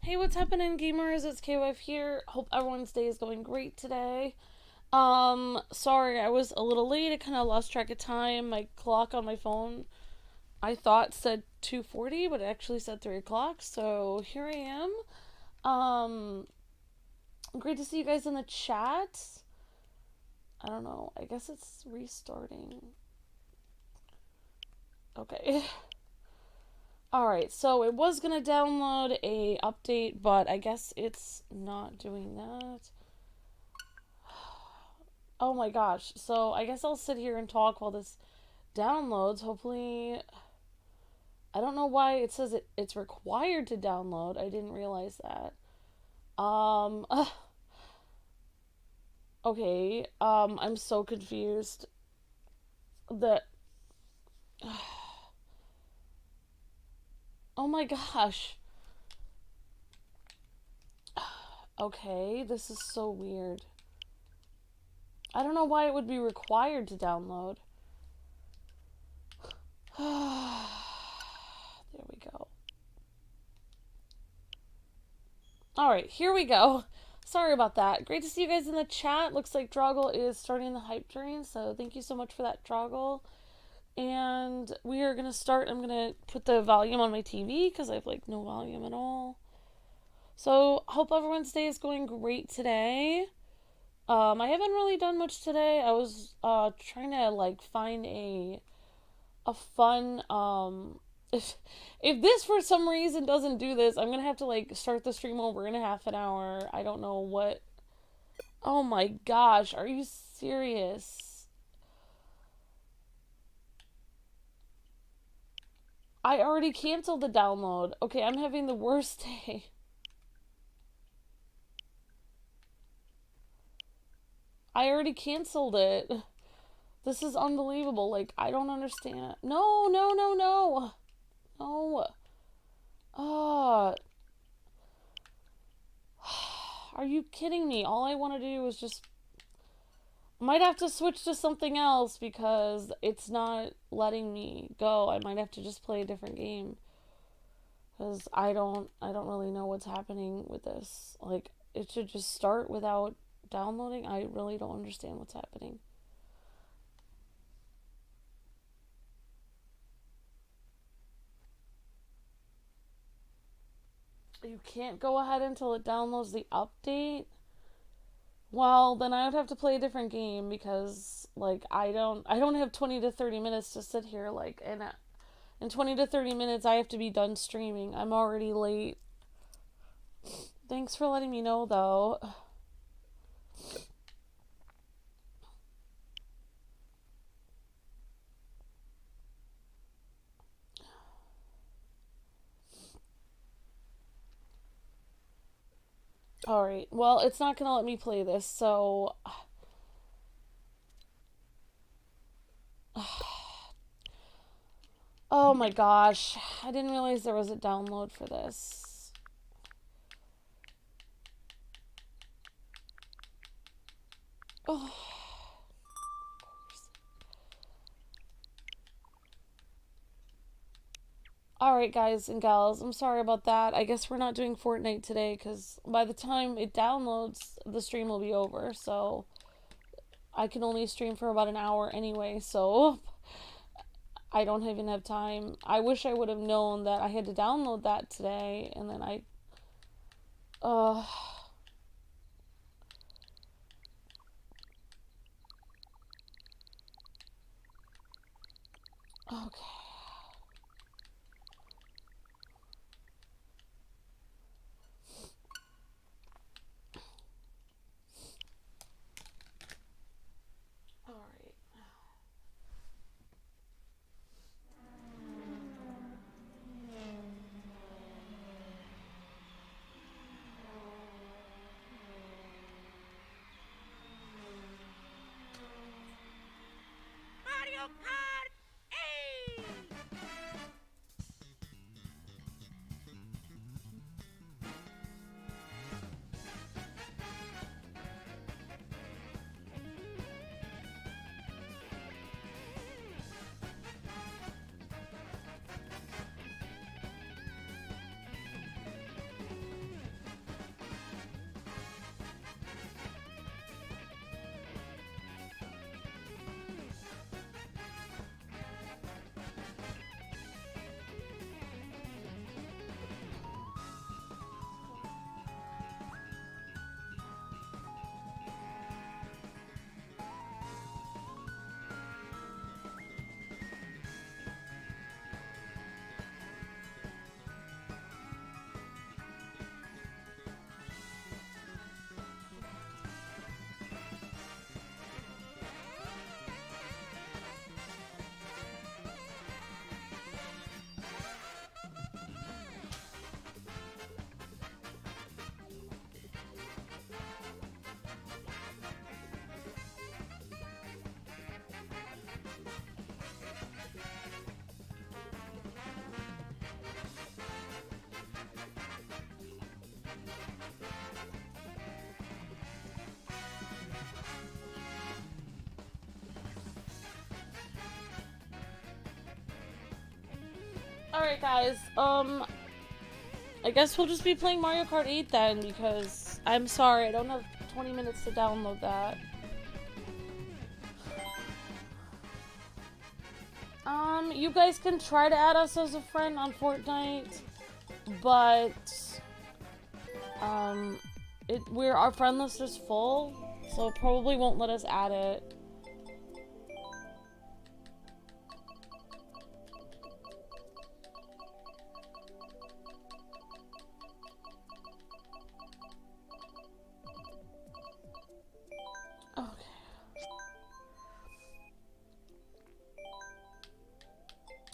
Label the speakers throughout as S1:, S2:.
S1: Hey, what's happening, gamers? It's KWife here. Hope everyone's day is going great today. Sorry, I was a little late. I kind of lost track of time. My clock on my phone, I thought said 2:40, but it actually said 3 o'clock. So here I am. Great to see you guys in the chat. I don't know. I guess it's restarting. Okay. Alright, so it was gonna download a update, but I guess it's not doing that. Oh my gosh. So I guess I'll sit here and talk while this downloads. Hopefully, I don't know why it says it's required to download. I didn't realize that. Um, okay. I'm so confused. That. Oh my gosh. Okay, this is so weird. I don't know why it would be required to download. There we go. Alright, here we go. Sorry about that. Great to see you guys in the chat. Looks like Droggle is starting the hype train, so thank you so much for that, Droggle. And we are going to start. I'm going to put the volume on my TV because I have like no volume at all. So, hope everyone's day is going great today. I haven't really done much today. I was trying to like find a fun if this for some reason doesn't do this, I'm gonna have to like start the stream over in a half an hour. I don't know what. Oh my gosh, are you serious? I already canceled the download. Okay, I'm having the worst day. I already canceled it. This is unbelievable. Like, I don't understand. No, no, no, no. No. Uh, are you kidding me? All I want to do is just... Might have to switch to something else because it's not letting me go. I might have to just play a different game. Because I don't really know what's happening with this. Like, it should just start without downloading. I really don't understand what's happening. You can't go ahead until it downloads the update? Well, then I would have to play a different game because like I don't have 20 to 30 minutes to sit here like and in 20 to 30 minutes I have to be done streaming. I'm already late. Thanks for letting me know though. Alright, well, it's not gonna let me play this, so... Oh my gosh, I didn't realize there was a download for this. Oh. Alright, guys and gals, I'm sorry about that. I guess we're not doing Fortnite today because by the time it downloads, the stream will be over, so I can only stream for about an hour anyway, so I don't even have time. I wish I would have known that I had to download that today, and then uh, okay.
S2: Mario Kart 8!
S1: Alright guys, I guess we'll just be playing Mario Kart 8 then, because I'm sorry, I don't have 20 minutes to download that. You guys can try to add us as a friend on Fortnite, but, our friend list is full, so it probably won't let us add it.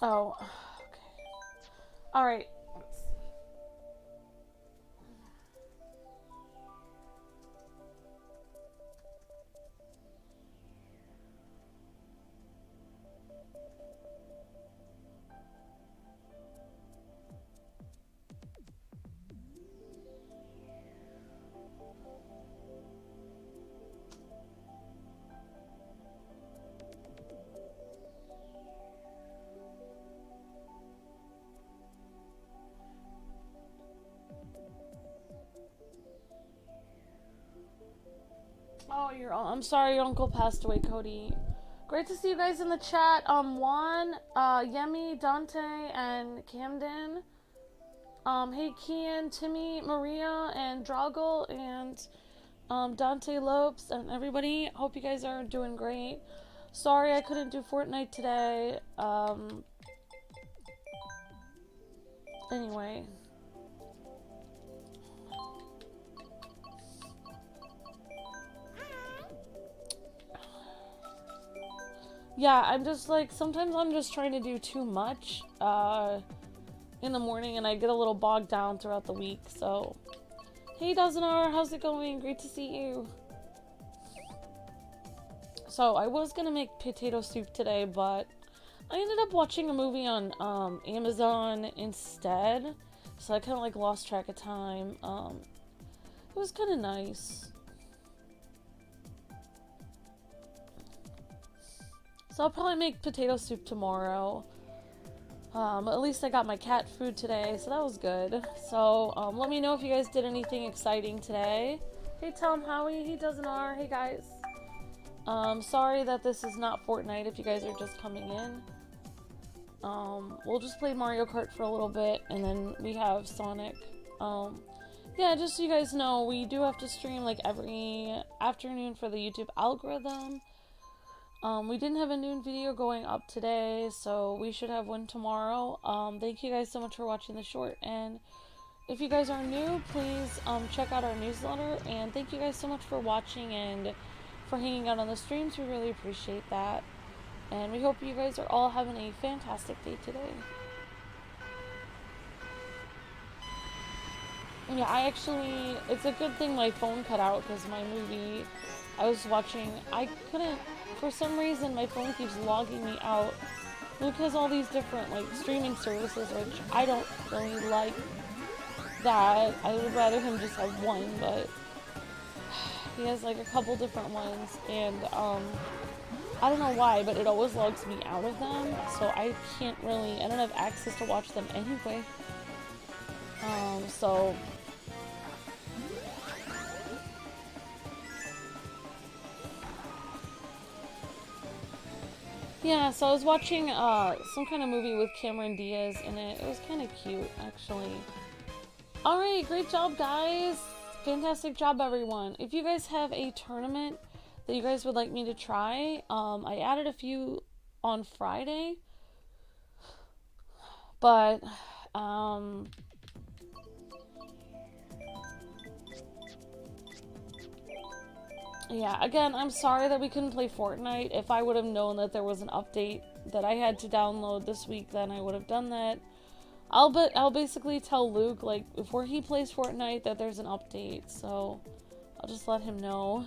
S1: Oh, okay. Alright. Oh, I'm sorry your uncle passed away, Cody. Great to see you guys in the chat. Juan, Yemi, Dante, and Camden. Hey Kian, Timmy, Maria, and Droggle, and Dante Lopes, and everybody. Hope you guys are doing great. Sorry I couldn't do Fortnite today. Anyway. Yeah, I'm just like, sometimes I'm just trying to do too much in the morning, and I get a little bogged down throughout the week, so. Hey Dozenar, how's it going? Great to see you. So, I was gonna make potato soup today, but I ended up watching a movie on Amazon instead, so I kind of like lost track of time. It was kind of nice. So I'll probably make potato soup tomorrow. At least I got my cat food today, so that was good. So, let me know if you guys did anything exciting today. Hey Tom, Howie, hey Dozenar, hey guys. Sorry that this is not Fortnite if you guys are just coming in. We'll just play Mario Kart for a little bit, and then we have Sonic. Yeah, just so you guys know, we do have to stream like every afternoon for the YouTube algorithm. We didn't have a noon video going up today, so we should have one tomorrow. Thank you guys so much for watching the short, and if you guys are new, please check out our newsletter, and thank you guys so much for watching and for hanging out on the streams. We really appreciate that, and we hope you guys are all having a fantastic day today. Yeah, it's a good thing my phone cut out, because my movie I was watching, I couldn't, for some reason my phone keeps logging me out. Luke has all these different like streaming services, which I don't really like that. I would rather him just have one, but he has like a couple different ones, and I don't know why, but it always logs me out of them, so I don't have access to watch them anyway. So yeah, so I was watching some kind of movie with Cameron Diaz in it. It was kind of cute, actually. Alright, great job, guys. Fantastic job, everyone. If you guys have a tournament that you guys would like me to try, I added a few on Friday. But, yeah, again, I'm sorry that we couldn't play Fortnite. If I would have known that there was an update that I had to download this week, then I would have done that. I'll basically tell Luke, like, before he plays Fortnite, that there's an update, so I'll just let him know.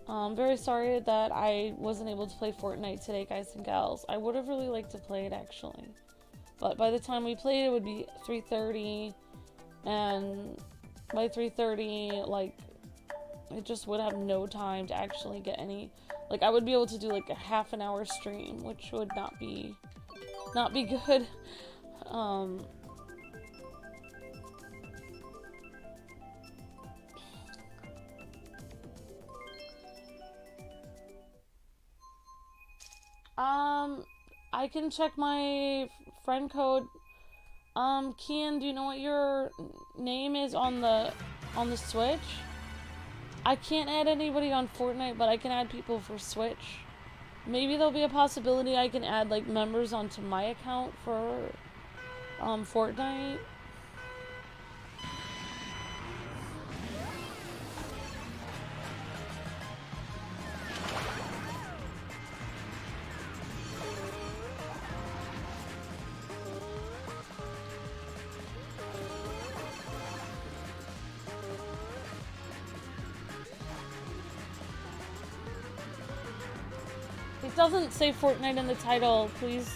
S1: I'm very sorry that I wasn't able to play Fortnite today, guys and gals. I would have really liked to play it, actually. But by the time we played, it would be 3:30, and by 3:30, like, I just would have no time to actually get any, like, I would be able to do, like, a half an hour stream, which would not be good. Um, I can check my friend code. Kian, do you know what your name is on the Switch? I can't add anybody on Fortnite, but I can add people for Switch. Maybe there'll be a possibility I can add like members onto my account for Fortnite. It doesn't say Fortnite in the title. Please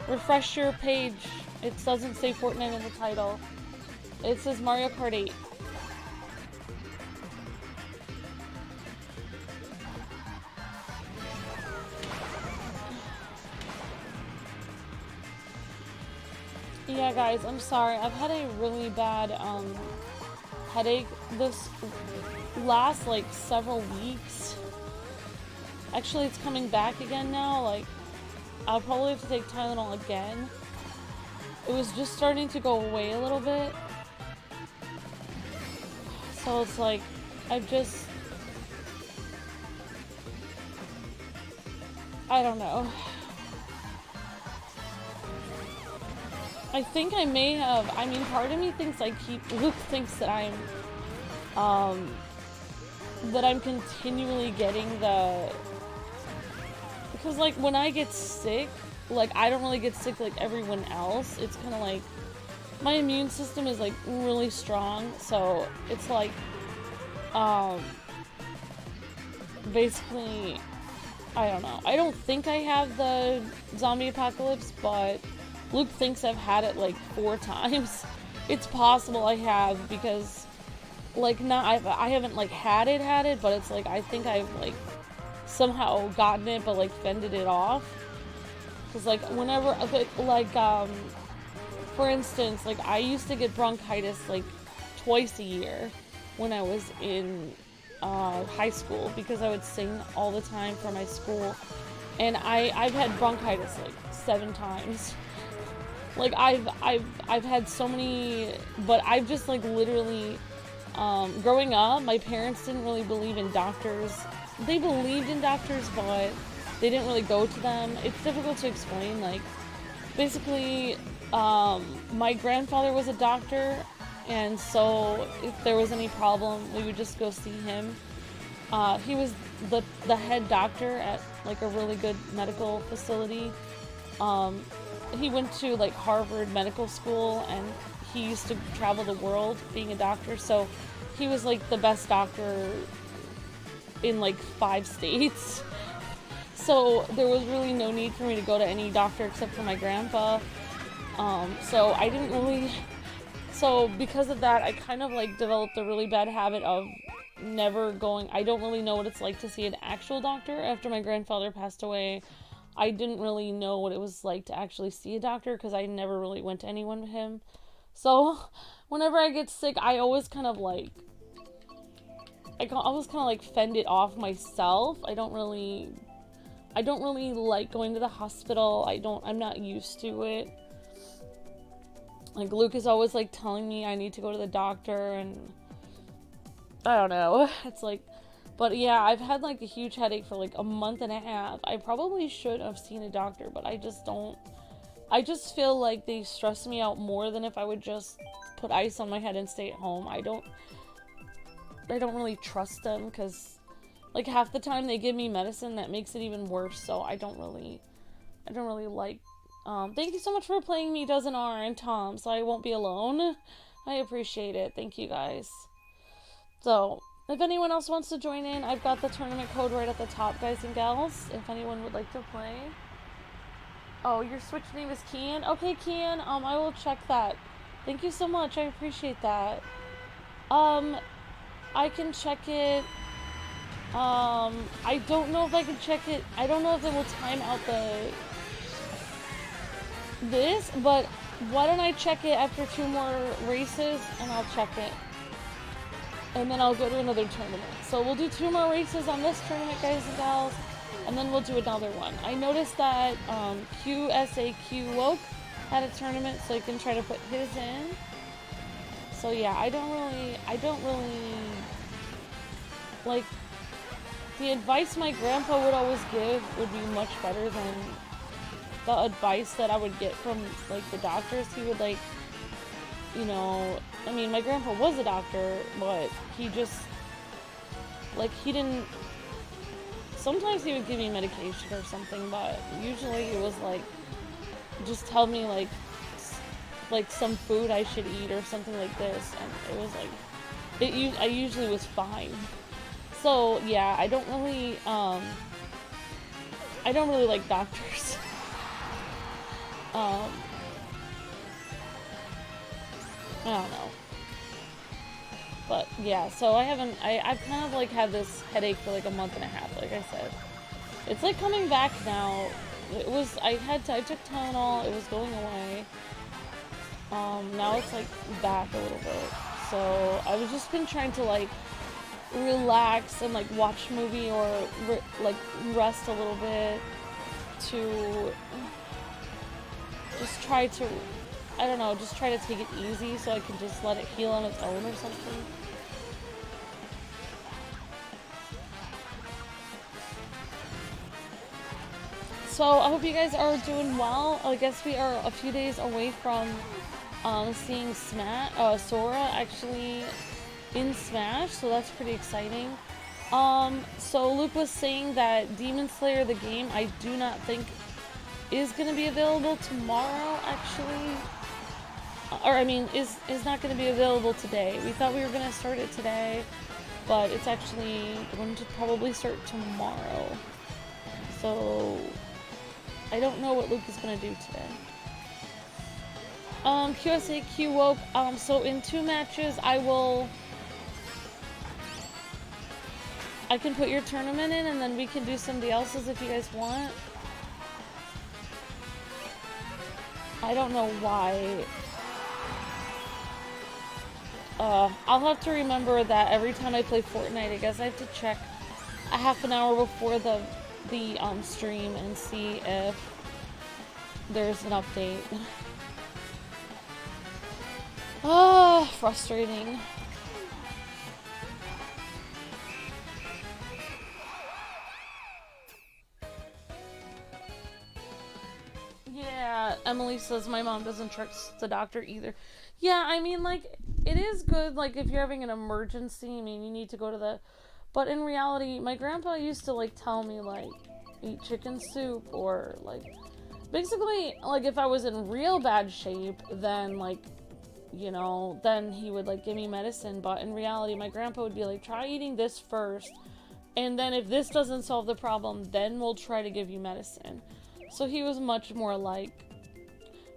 S1: refresh your page. It doesn't say Fortnite in the title. It says Mario Kart 8. Yeah, guys, I'm sorry. I've had a really bad headache this last like several weeks. Actually, it's coming back again now. Like, I'll probably have to take Tylenol again. It was just starting to go away a little bit. So it's like, I don't know. I think I may have, I mean, part of me thinks Luke thinks that I'm continually getting because like when I get sick, like I don't really get sick like everyone else. It's kind of like my immune system is like really strong, so it's like basically I don't know. I don't think I have the zombie apocalypse, but Luke thinks I've had it like 4 times. It's possible I have because like I haven't like had it, but it's like I think I've like somehow gotten it but like fended it off. Cause like whenever like for instance, like I used to get bronchitis like twice a year when I was in high school because I would sing all the time for my school, and I've had bronchitis like 7 times. Like I've had so many, but I've just like literally growing up, my parents didn't really believe in doctors. They believed in doctors, but they didn't really go to them. It's difficult to explain. Like basically my grandfather was a doctor, and so if there was any problem, we would just go see him. He was the head doctor at like a really good medical facility. He went to like Harvard Medical School, and he used to travel the world being a doctor, so he was like the best doctor in like 5 states. So there was really no need for me to go to any doctor except for my grandpa. So I didn't really, so because of that, I kind of like developed a really bad habit of never going. I don't really know what it's like to see an actual doctor. After my grandfather passed away, I didn't really know what it was like to actually see a doctor because I never really went to anyone with him. So whenever I get sick, I always kind of like, I always kind of like fend it off myself. I don't really like going to the hospital. I'm not used to it. Like Luke is always like telling me I need to go to the doctor, and I don't know. It's like, but yeah, I've had like a huge headache for like a month and a half. I probably should have seen a doctor, but I just don't. I just feel like they stress me out more than if I would just put ice on my head and stay at home. I don't really trust them because like half the time they give me medicine that makes it even worse, so I don't really like. Thank you so much for playing me, Dozen R and Tom, so I won't be alone. I appreciate it. Thank you guys. So if anyone else wants to join in, I've got the tournament code right at the top, guys and gals, if anyone would like to play. Oh, your Switch name is Kian? Okay, Kian, I will check that. Thank you so much, I appreciate that. I can check it. I don't know if I can check it. I don't know if it will time out this, but why don't I check it after 2 more races, and I'll check it. And then I'll go to another tournament. So we'll do 2 more races on this tournament, guys and gals, and then we'll do another one. I noticed that QSAQ Woke had a tournament, so you can try to put his in. So yeah, I don't really, like, the advice my grandpa would always give would be much better than the advice that I would get from, like, the doctors. He would, like, you know, I mean, my grandpa was a doctor, but he just, like, he didn't, sometimes he would give me medication or something, but usually it was, like, just tell me, like some food I should eat or something like this, and it was, like, I usually was fine. So, yeah, I don't really like doctors. I don't know. But yeah, so I've kind of like had this headache for like a month and a half, like I said. It's like coming back now. I took Tylenol, it was going away. Now it's like back a little bit. So I've just been trying to like relax and like watch a movie or like rest a little bit to just try to, I don't know, just try to take it easy so I can just let it heal on its own or something. So I hope you guys are doing well. I guess we are a few days away from seeing Sora actually in Smash, so that's pretty exciting. So Luke was saying that Demon Slayer the game, I do not think is going to be available tomorrow, actually. Or, I mean, is not going to be available today. We thought we were going to start it today, but it's actually going to probably start tomorrow. So, I don't know what Luke is going to do today. QSAQ Woke, so in 2 matches, I can put your tournament in, and then we can do somebody else's if you guys want. I don't know why. I'll have to remember that every time I play Fortnite. I guess I have to check a half an hour before the stream and see if there's an update. Frustrating. Yeah, Emily says my mom doesn't trust the doctor either. Yeah, I mean, like, it is good, like, if you're having an emergency, I mean, you need to go to the... But in reality, my grandpa used to, like, tell me, like, eat chicken soup, or, like... Basically, like, if I was in real bad shape, then, like, you know, then he would, like, give me medicine. But in reality, my grandpa would be like, try eating this first, and then if this doesn't solve the problem, then we'll try to give you medicine. So he was much more like,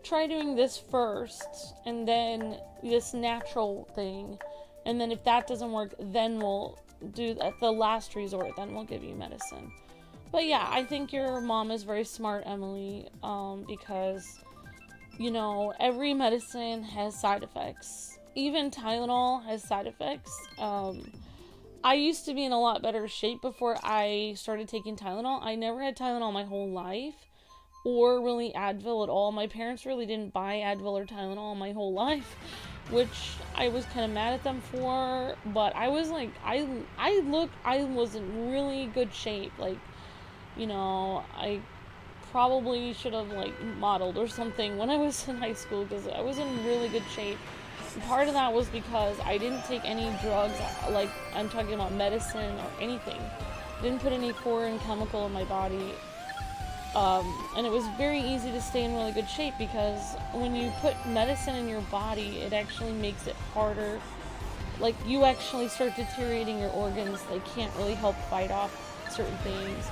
S1: try doing this first, and then this natural thing, and then if that doesn't work, then we'll do, at the last resort, then we'll give you medicine. But yeah, I think your mom is very smart, Emily, because, you know, every medicine has side effects. Even Tylenol has side effects. I used to be in a lot better shape before I started taking Tylenol. I never had Tylenol my whole life, or really Advil at all. My parents really didn't buy Advil or Tylenol my whole life, which I was kind of mad at them for, but I was like, I was in really good shape. Like, you know, I probably should have, like, modeled or something when I was in high school, because I was in really good shape. Part of that was because I didn't take any drugs, like, I'm talking about medicine or anything. Didn't put any foreign chemical in my body. And it was very easy to stay in really good shape, because when you put medicine in your body, it actually makes it harder. Like, you actually start deteriorating your organs. They can't really help fight off certain things.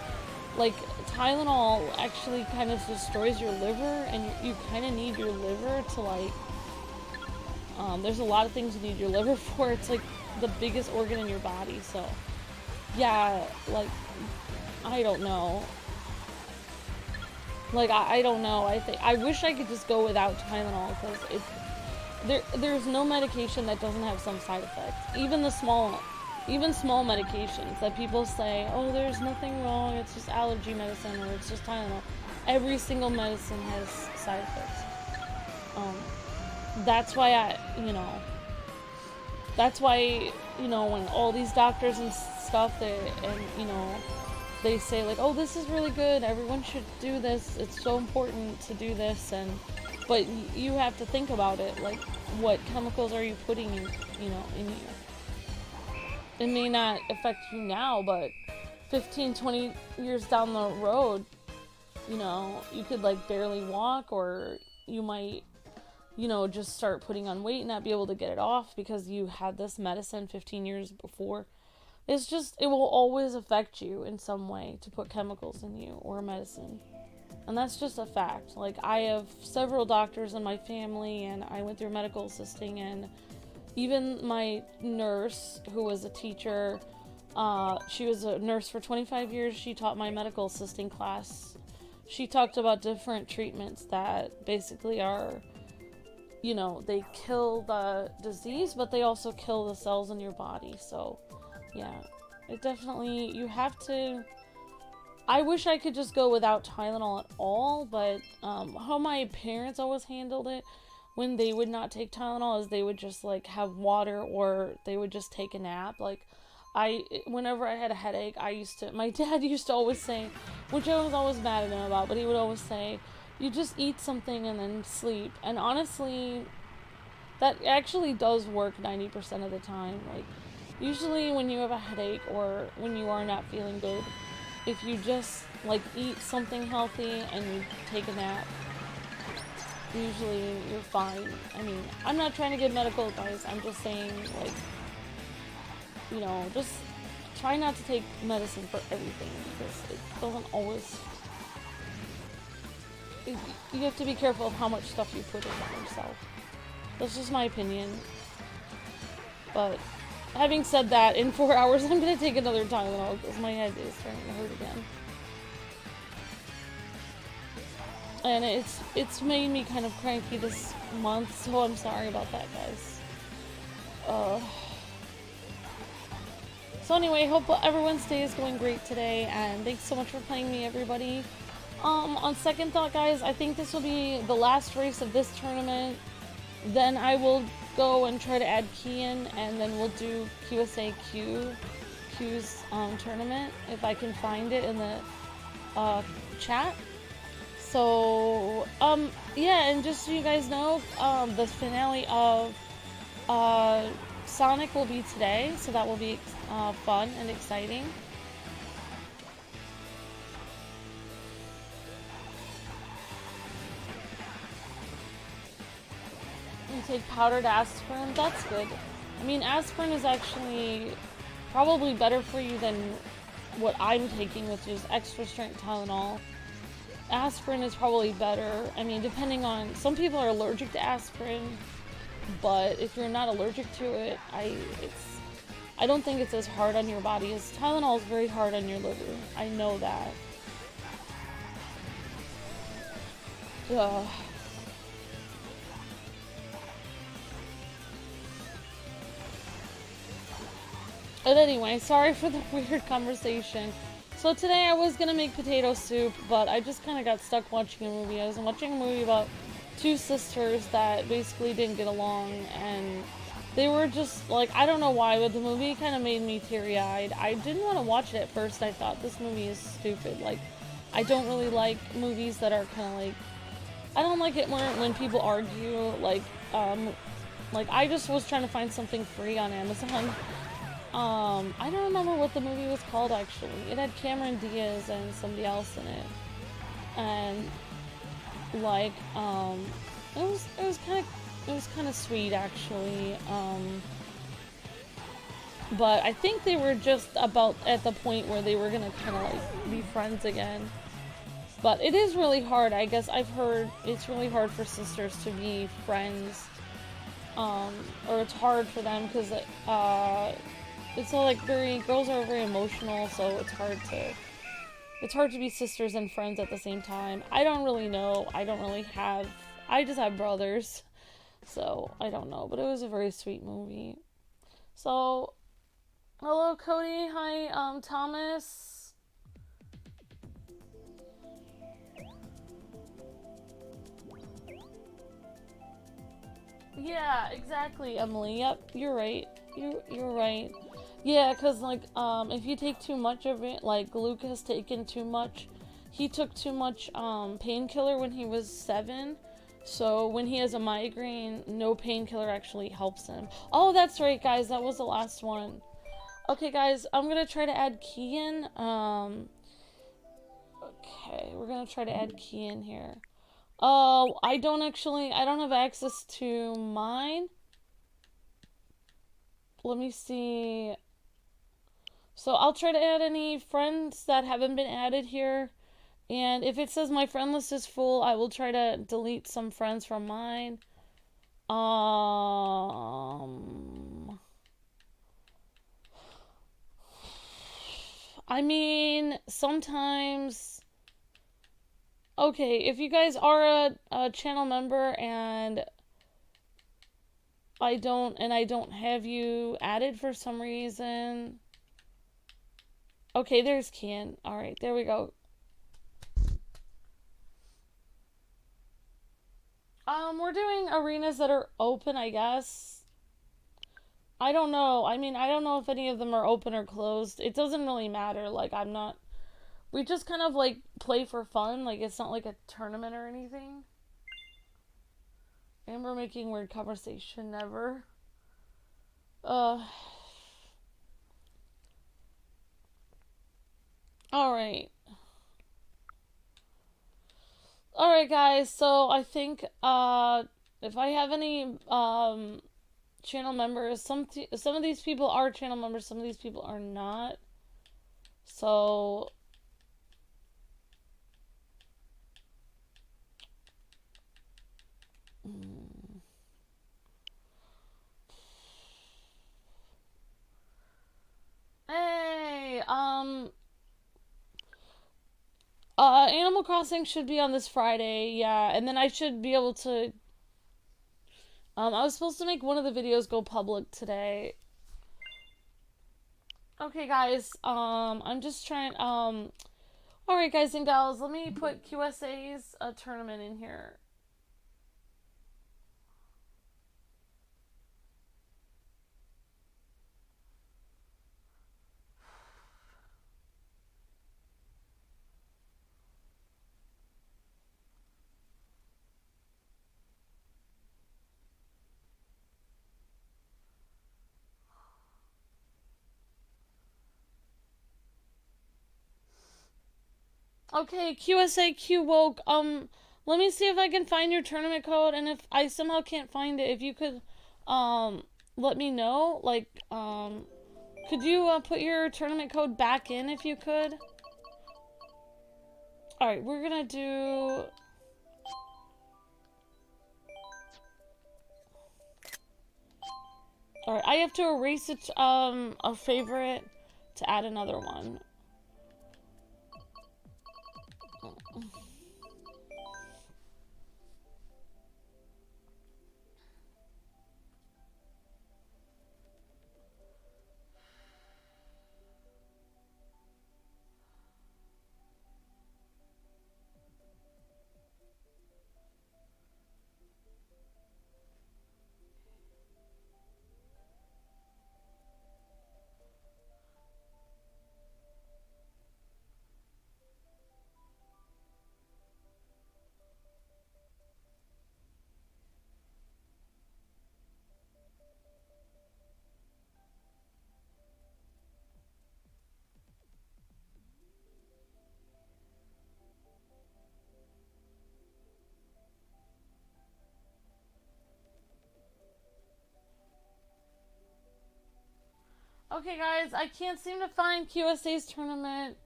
S1: Like, Tylenol actually kind of destroys your liver, and you kind of need your liver to, like, there's a lot of things you need your liver for. It's, like, the biggest organ in your body, so, yeah, like, I don't know. Like, I don't know. I wish I could just go without Tylenol, because there's no medication that doesn't have some side effects. Even small medications that people say, oh, there's nothing wrong, it's just allergy medicine, or it's just Tylenol. Every single medicine has side effects. That's why when all these doctors and stuff, they say, like, oh, this is really good, everyone should do this, it's so important to do this, but you have to think about it, like, what chemicals are you putting in you? It may not affect you now, but 15, 20 years down the road, you could, like, barely walk, or you might, just start putting on weight and not be able to get it off because you had this medicine 15 years before. It will always affect you in some way to put chemicals in you or medicine. And that's just a fact. Like, I have several doctors in my family, and I went through medical assisting, and even my nurse, who was a teacher, she was a nurse for 25 years, she taught my medical assisting class. She talked about different treatments that basically are, they kill the disease, but they also kill the cells in your body. So, yeah, it definitely, you have to... I wish I could just go without Tylenol at all, but how my parents always handled it when they would not take Tylenol is they would just, like, have water, or they would just take a nap. Like, whenever I had a headache, my dad used to always say, which I was always mad at him about, but he would always say, you just eat something and then sleep. And honestly, that actually does work 90% of the time. Like, usually when you have a headache or when you are not feeling good, if you just, like, eat something healthy and you take a nap, usually you're fine. I mean, I'm not trying to give medical advice, I'm just saying, like, just try not to take medicine for everything, because it doesn't always... You have to be careful of how much stuff you put in yourself. That's just my opinion. But having said that, in 4 hours I'm gonna take another Tylenol because my head is starting to hurt again. And it's made me kind of cranky this month, so I'm sorry about that, guys. So anyway, hope everyone's day is going great today, and thanks so much for playing me, everybody. On second thought, guys, I think this will be the last race of this tournament. Then I will go and try to add Kian, and then we'll do Q's tournament, if I can find it in the chat. So, yeah, and just so you guys know, the finale of Sonic will be today, so that will be fun and exciting. You take powdered aspirin, that's good. I mean, aspirin is actually probably better for you than what I'm taking, which is extra strength Tylenol. Aspirin is probably better. I mean, depending on... Some people are allergic to aspirin, but if you're not allergic to it, I don't think it's as hard on your body as Tylenol is very hard on your liver. I know that. Ugh. But anyway, sorry for the weird conversation. So today I was gonna make potato soup, but I just kind of got stuck watching a movie. I was watching a movie about two sisters that basically didn't get along, and they were just, like, I don't know why, but the movie kind of made me teary-eyed. I didn't want to watch it at first. I thought, this movie is stupid. Like, I don't really like movies that are kind of like... I don't like it when people argue, like, I just was trying to find something free on Amazon. I don't remember what the movie was called, actually. It had Cameron Diaz and somebody else in it. And, like, it was kind of sweet, actually. But I think they were just about at the point where they were gonna kind of, like, be friends again. But it is really hard. I guess I've heard it's really hard for sisters to be friends. Or it's hard for them because, it's all, like, girls are very emotional, so it's It's hard to be sisters and friends at the same time. I don't really know. I just have brothers. So, I don't know. But it was a very sweet movie. So, hello, Cody. Hi, Thomas. Yeah, exactly, Emily. Yep, you're right. You're right. Yeah, cause like if you take too much of it, like Luke has taken too much. He took too much painkiller when he was 7. So when he has a migraine, no painkiller actually helps him. Oh, that's right, guys. That was the last one. Okay, guys, I'm gonna try to add Kian. Okay, we're gonna try to add Kian here. Oh, I don't have access to mine. Let me see. So I'll try to add any friends that haven't been added here. And if it says my friend list is full, I will try to delete some friends from mine. I mean, sometimes. Okay, if you guys are a channel member and I don't have you added for some reason. Okay, there's Kian. Alright, there we go. We're doing arenas that are open, I guess. I don't know. I mean, I don't know if any of them are open or closed. It doesn't really matter. Like, I'm not. We just kind of, like, play for fun. Like, it's not like a tournament or anything. Amber making weird conversation. Never. Alright. Alright, guys. So, I think, if I have any, channel members, some of these people are channel members, some of these people are not. So hey, Animal Crossing should be on this Friday, yeah, and then I should be able to I was supposed to make one of the videos go public today. Okay, guys, I'm just trying, alright, guys and gals, let me put QSA's tournament in here. Okay, QSA Q woke. Let me see if I can find your tournament code, and if I somehow can't find it, if you could, let me know. Like, could you put your tournament code back in if you could? All right, we're gonna do. All right, I have to erase it, a favorite to add another one. Okay, guys, I can't seem to find QSA's tournament.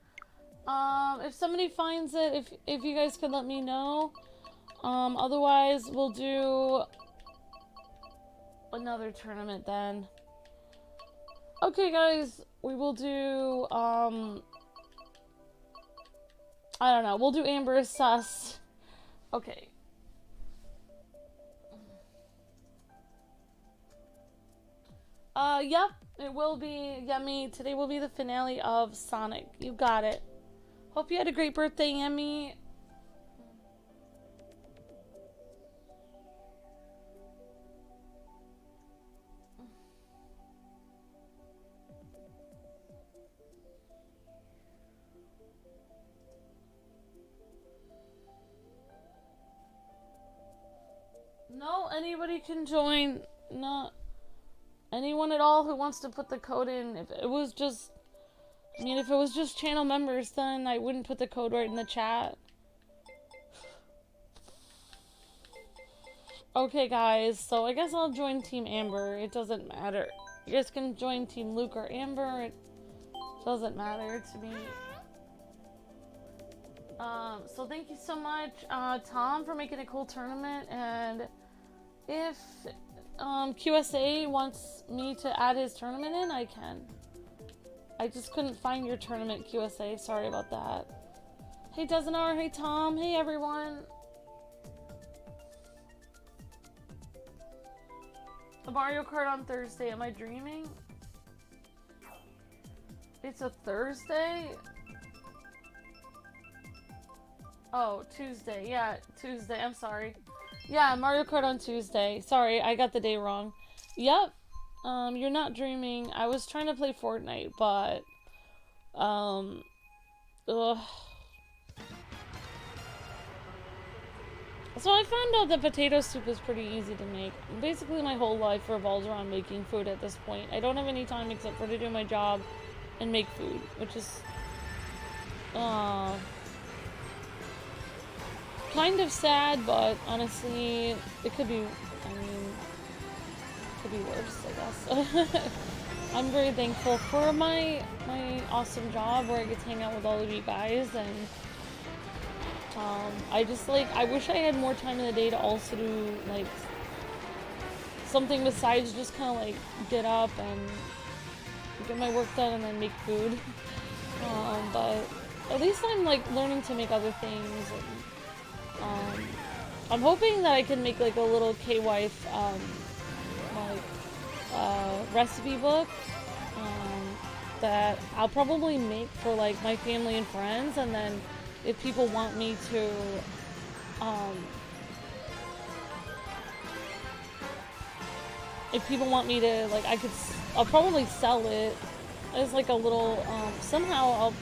S1: If somebody finds it, if you guys could let me know. Otherwise, we'll do another tournament then. Okay, guys, we will do, I don't know. We'll do Amber is sus. Okay. Yep. It will be Yummy. Today will be the finale of Sonic. You got it. Hope you had a great birthday, Yummy. No, anybody can join. Not anyone at all who wants to put the code in. If it was just, I mean, if it was just channel members, then I wouldn't put the code right in the chat. Okay, guys, so I guess I'll join Team Amber. It doesn't matter. You guys can join Team Luke or Amber. It doesn't matter to me. So thank you so much, Tom, for making a cool tournament. And if QSA wants me to add his tournament in, I can. I just couldn't find your tournament, QSA. Sorry about that. Hey, Dezinar. Hey, Tom. Hey, everyone. The Mario Kart on Thursday. Am I dreaming? It's a Thursday? Oh, Tuesday. Yeah, Tuesday. I'm sorry. Yeah, Mario Kart on Tuesday. Sorry, I got the day wrong. Yep. You're not dreaming. I was trying to play Fortnite, but ugh. So I found out that potato soup is pretty easy to make. Basically, my whole life revolves around making food at this point. I don't have any time except for to do my job and make food, which is kind of sad, but honestly, it could be, I mean, it could be worse, I guess. I'm very thankful for my awesome job where I get to hang out with all of you guys, and I just, like, I wish I had more time in the day to also do, like, something besides just kind of, like, get up and get my work done and then make food. But at least I'm, like, learning to make other things, and I'm hoping that I can make, like, a little K-Wife, recipe book, that I'll probably make for, like, my family and friends, and then if people want me to, like, I'll probably sell it as, like, a little, somehow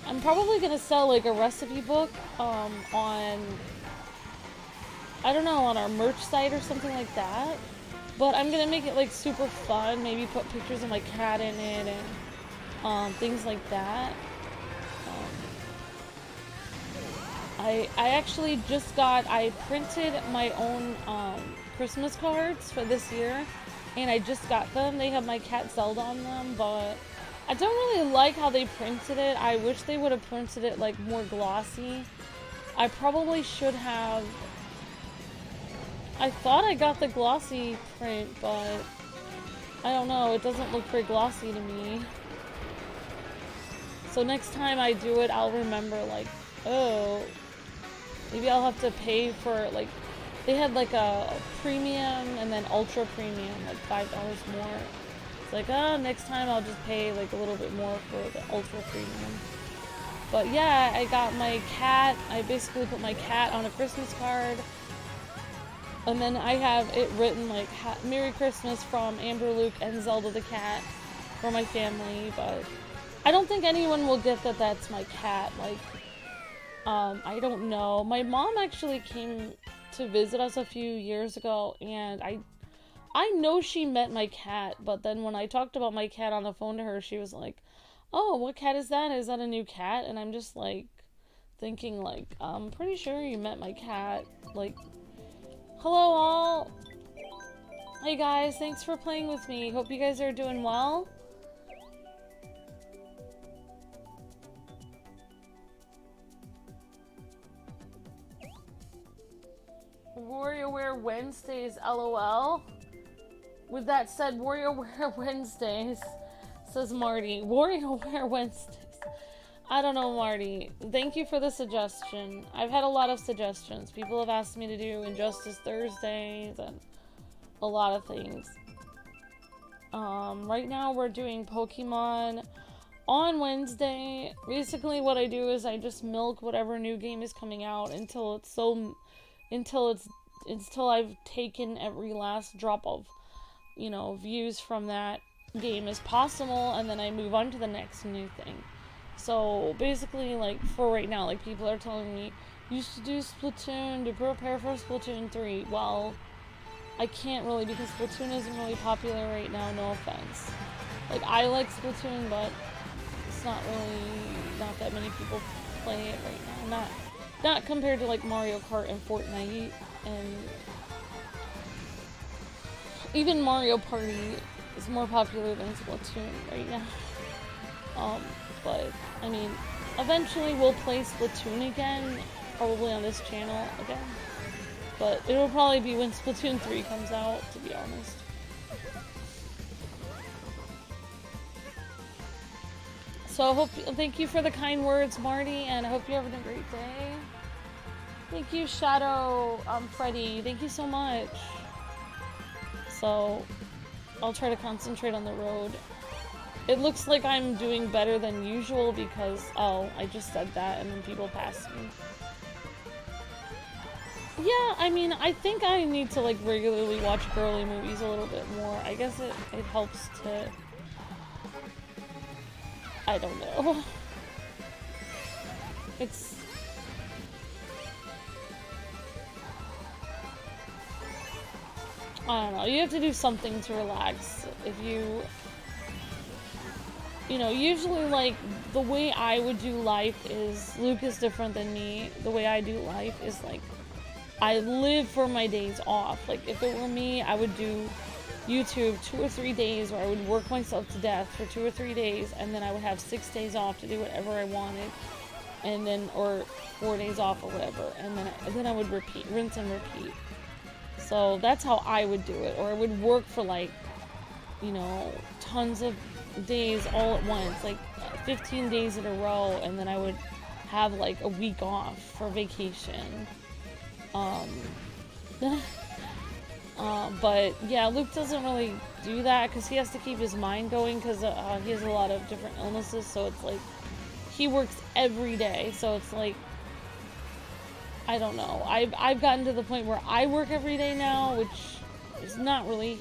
S1: I'm probably gonna sell, like, a recipe book, on, I don't know, on our merch site or something like that, but I'm gonna make it, like, super fun, maybe put pictures of my cat in it, and, things like that. I actually just I printed my own Christmas cards for this year, and I just got them. They have my cat Zelda on them, but I don't really like how they printed it. I wish they would have printed it, like, more glossy. I probably should have. I thought I got the glossy print, but I don't know. It doesn't look very glossy to me. So next time I do it, I'll remember, like, oh, maybe I'll have to pay for, like, they had, like, a premium and then ultra premium, like, $5 more. It's like, oh, next time I'll just pay, like, a little bit more for the ultra premium. But yeah, I got my cat. I basically put my cat on a Christmas card. And then I have it written, like, Merry Christmas from Amber, Luke, and Zelda the cat for my family. But I don't think anyone will get that that's my cat. Like, I don't know. My mom actually came to visit us a few years ago, and I know she met my cat, but then when I talked about my cat on the phone to her, she was like, oh, what cat is that? Is that a new cat? And I'm just, like, thinking, like, I'm pretty sure you met my cat. Like, hello all! Hey guys, thanks for playing with me. Hope you guys are doing well. WarioWare Wednesdays, LOL. With that said, WarioWare Wednesdays, says Marty. WarioWare Wednesdays. I don't know, Marty. Thank you for the suggestion. I've had a lot of suggestions. People have asked me to do Injustice Thursdays and a lot of things. Right now we're doing Pokemon on Wednesday. Basically what I do is I just milk whatever new game is coming out until I've taken every last drop of, views from that game as possible, and then I move on to the next new thing. So basically, like, for right now, like, people are telling me you should do Splatoon to prepare for Splatoon 3. Well, I can't really, because Splatoon isn't really popular right now, no offense. Like, I like Splatoon, but it's not that many people play it right now. Not compared to, like, Mario Kart and Fortnite, and even Mario Party is more popular than Splatoon right now. But, I mean, eventually we'll play Splatoon again, probably on this channel again. But it'll probably be when Splatoon 3 comes out, to be honest. So thank you for the kind words, Marty, and I hope you're having a great day. Thank you, Shadow, Freddy, thank you so much. So, I'll try to concentrate on the road. It looks like I'm doing better than usual because, I just said that and then people passed me. Yeah, I mean, I think I need to, like, regularly watch girly movies a little bit more. I guess it helps to... I don't know. It's... I don't know, you have to do something to relax. If you... usually, like, the way I would do life is... Luke is different than me. The way I do life is, like, I live for my days off. Like, if it were me, I would do YouTube 2 or 3 days where I would work myself to death for 2 or 3 days, and then I would have 6 days off to do whatever I wanted, and then, or 4 days off or whatever, and then I would rinse and repeat. So that's how I would do it. Or I would work for, like, tons of days all at once, like 15 days in a row, and then I would have, like, a week off for vacation. But yeah, Luke doesn't really do that because he has to keep his mind going because he has a lot of different illnesses, so it's like he works every day, so it's like, I don't know, I've gotten to the point where I work every day now, which is not really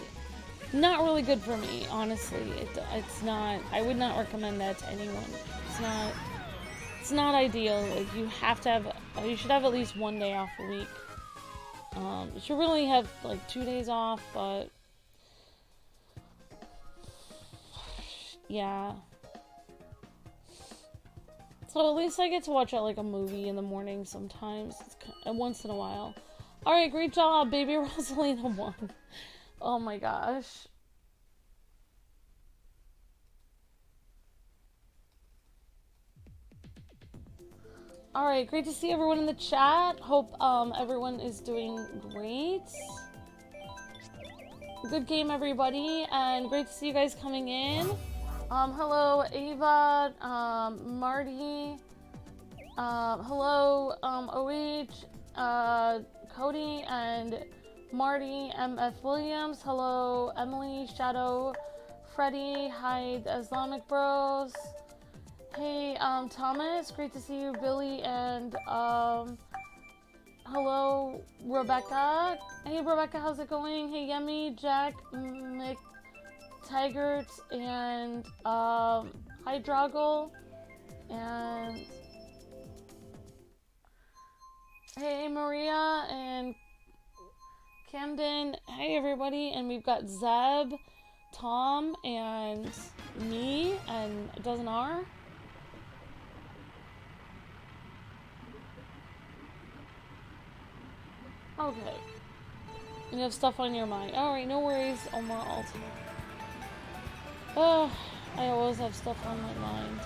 S1: good for me, honestly. It's not, I would not recommend that to anyone. It's not ideal. Like, you should have at least 1 day off a week. You should really have, like, 2 days off, but yeah. So at least I get to watch, like, a movie in the morning sometimes. It's once in a while. Alright, great job, baby Rosalina won. Oh my gosh. Alright, great to see everyone in the chat. Hope everyone is doing great. Good game, everybody, and great to see you guys coming in. Hello, Ava, Marty, hello, OH, Cody, and Marty, MF Williams, hello, Emily, Shadow, Freddy, hi, the Islamic Bros. Hey, Thomas, great to see you, Billy, and, hello, Rebecca. Hey, Rebecca, how's it going? Hey, Yummy, Jack, McTaggart, and, hi, Droggle, and, hey, Maria, and Camden. Hey, everybody, and we've got Zeb, Tom, and me, and Dozen R. Okay. You have stuff on your mind. Alright, no worries, Omar Alt. Oh, I always have stuff on my mind.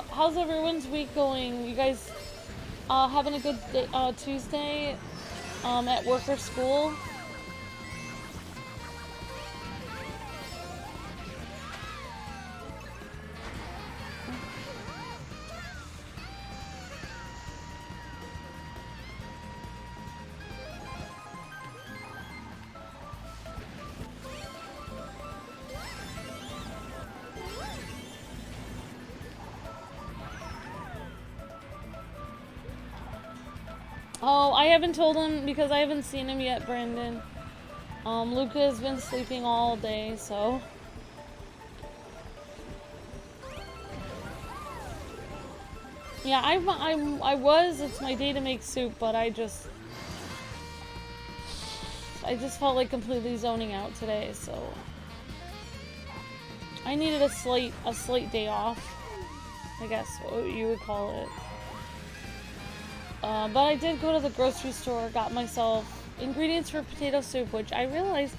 S1: how's everyone's week going? You guys having a good day, Tuesday at work or school? Oh, I haven't told him because I haven't seen him yet, Brandon. Luca has been sleeping all day, so. Yeah, it's my day to make soup, but I just felt like completely zoning out today, so. I needed a slight day off, I guess what you would call it. But I did go to the grocery store, got myself ingredients for potato soup, which I realized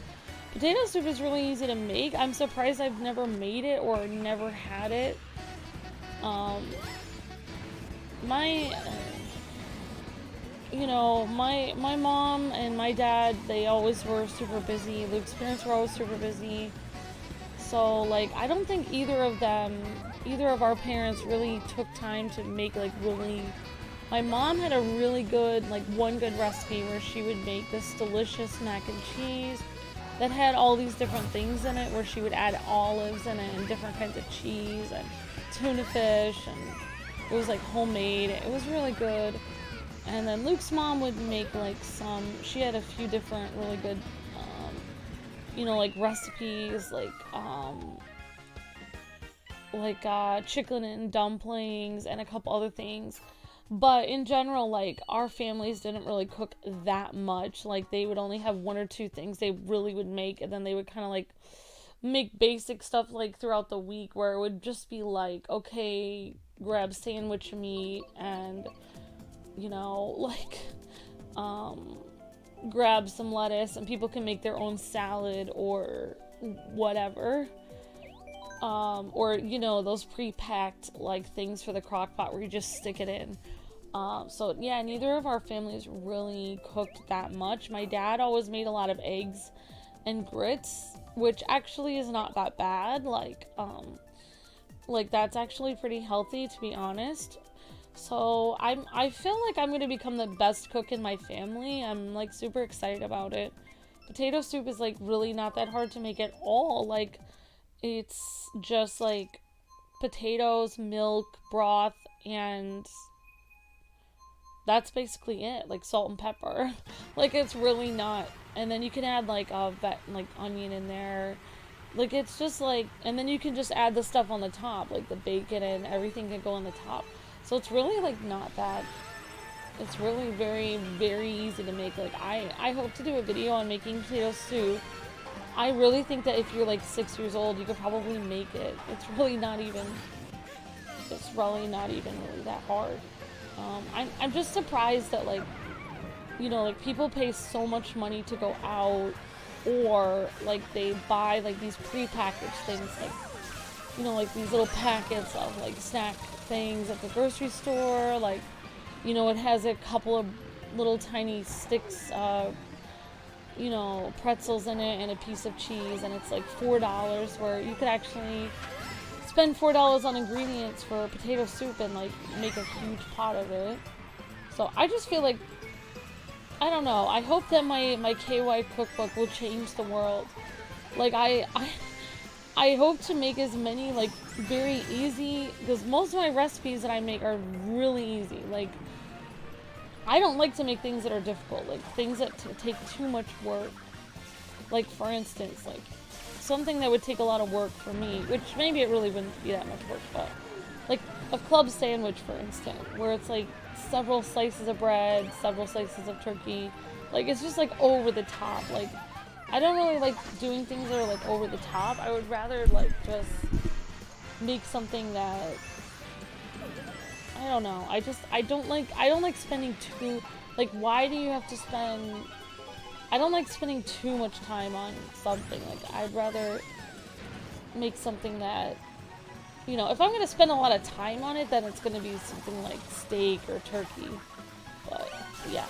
S1: potato soup is really easy to make. I'm surprised I've never made it or never had it. My mom and my dad, they always were super busy. Luke's parents were always super busy. So, like, I don't think either of our parents really took time to make, like, really. My mom had a really good, like, one good recipe where she would make this delicious mac and cheese that had all these different things in it, where she would add olives in it and different kinds of cheese and tuna fish, and it was, like, homemade. It was really good. And then Luke's mom would make, like, she had a few different really good, like, recipes, chicken and dumplings and a couple other things. But in general, like, our families didn't really cook that much. Like, they would only have one or two things they really would make, and then they would kind of, like, make basic stuff, like, throughout the week, where it would just be, like, okay, grab sandwich meat and, grab some lettuce, and people can make their own salad or whatever. Or, those pre-packed, like, things for the crock pot where you just stick it in. So, yeah, neither of our families really cooked that much. My dad always made a lot of eggs and grits, which actually is not that bad. Like, that's actually pretty healthy, to be honest. So, I feel like I'm gonna become the best cook in my family. I'm, like, super excited about it. Potato soup is, like, really not that hard to make at all. Like, it's just, like, potatoes, milk, broth, and that's basically it. Like, salt and pepper. Like, it's really not. And then you can add, like, onion in there. Like, it's just, like, and then you can just add the stuff on the top. Like, the bacon and everything can go on the top. So it's really, like, not that. It's really very, very easy to make. Like, I hope to do a video on making potato soup. I really think that if you're, like, 6 years old, you could probably make it. It's really not even really that hard. I'm just surprised that, like, people pay so much money to go out, or, like, they buy, like, these pre-packaged things, like, like these little packets of, like, snack things at the grocery store. Like, it has a couple of little tiny sticks of, pretzels in it and a piece of cheese, and it's like $4, where you could actually spend $4 on ingredients for potato soup and, like, make a huge pot of it. So I just feel like, I don't know, I hope that my KY cookbook will change the world. Like, I hope to make as many, like, very easy, because most of my recipes that I make are really easy. Like, I don't like to make things that are difficult, like, things that take too much work. Like, for instance, like, something that would take a lot of work for me, which maybe it really wouldn't be that much work, but, like, a club sandwich, for instance, where it's, like, several slices of bread, several slices of turkey. Like, it's just, like, over the top. Like, I don't really like doing things that are, like, over the top. I would rather, like, just make something that, I don't know. I don't like spending like, why do you have to spend, I don't like spending too much time on something. Like, I'd rather make something that you know, if I'm gonna spend a lot of time on it, then it's gonna be something like steak or turkey. But yeah.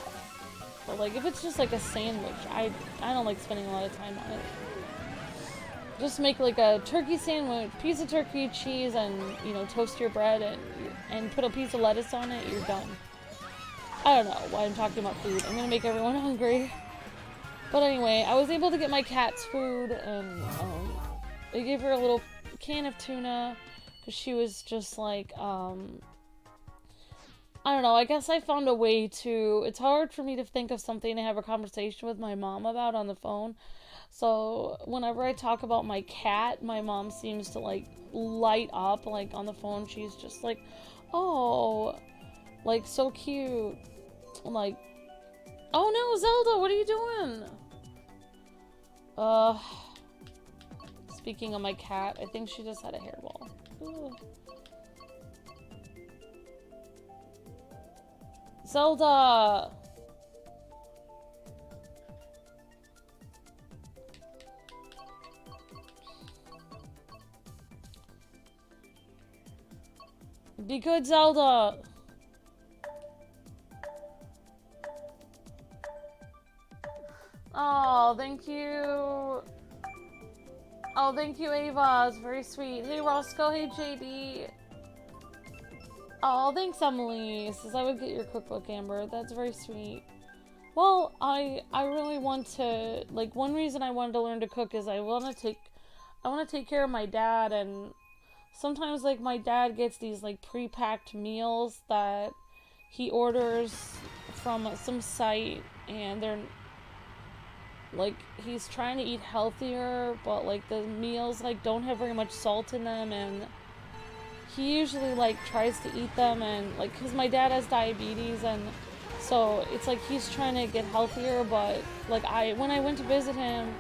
S1: But like if it's just like a sandwich, I don't like spending a lot of time on it. Just make like a turkey sandwich, piece of turkey, cheese, and you know, toast your bread and put a piece of lettuce on it. You're done. I don't know why I'm talking about food. I'm gonna make everyone hungry. But anyway, I was able to get my cat's food, and I gave her a little can of tuna because she was just like, I don't know, I guess I found a way to, it's hard for me to think of something to have a conversation with my mom about on the phone. So whenever I talk about my cat, my mom seems to like light up, like on the phone. She's just like, oh, like so cute. Like, oh no, Zelda, what are you doing? Speaking of my cat, I think she just had a hairball. Ooh. Zelda! Be good, Zelda! Oh, thank you. Oh, thank you, Ava. It's very sweet. Hey, Roscoe. Hey, JD. Oh, thanks, Emily. Says I would get your cookbook, Amber. That's very sweet. Well, I really want to, like, one reason I wanted to learn to cook is I want to take care of my dad, and sometimes, like, my dad gets these, like, pre-packed meals that he orders from some site, and they're like, he's trying to eat healthier, but like the meals like don't have very much salt in them, and he usually like tries to eat them, and like because my dad has diabetes, and so it's like he's trying to get healthier, but like when I went to visit him,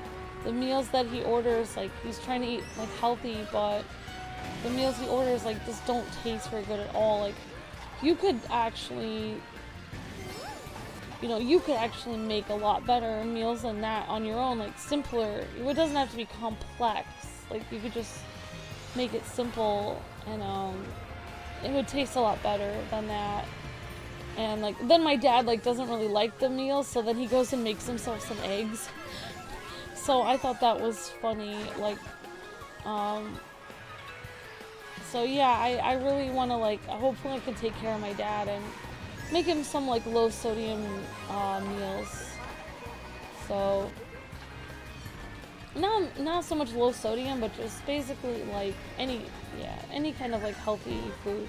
S1: the meals that he orders, like he's trying to eat like healthy, but the meals he orders like just don't taste very good at all. Like you could actually, you know, you could actually make a lot better meals than that on your own, like simpler. It doesn't have to be complex. Like you could just make it simple, and it would taste a lot better than that. And like then my dad like doesn't really like the meals, so then he goes and makes himself some eggs. So I thought that was funny. Like so yeah, I really want to like, hopefully I can take care of my dad and make him some like low sodium meals. So not so much low sodium, but just basically like any kind of like healthy food.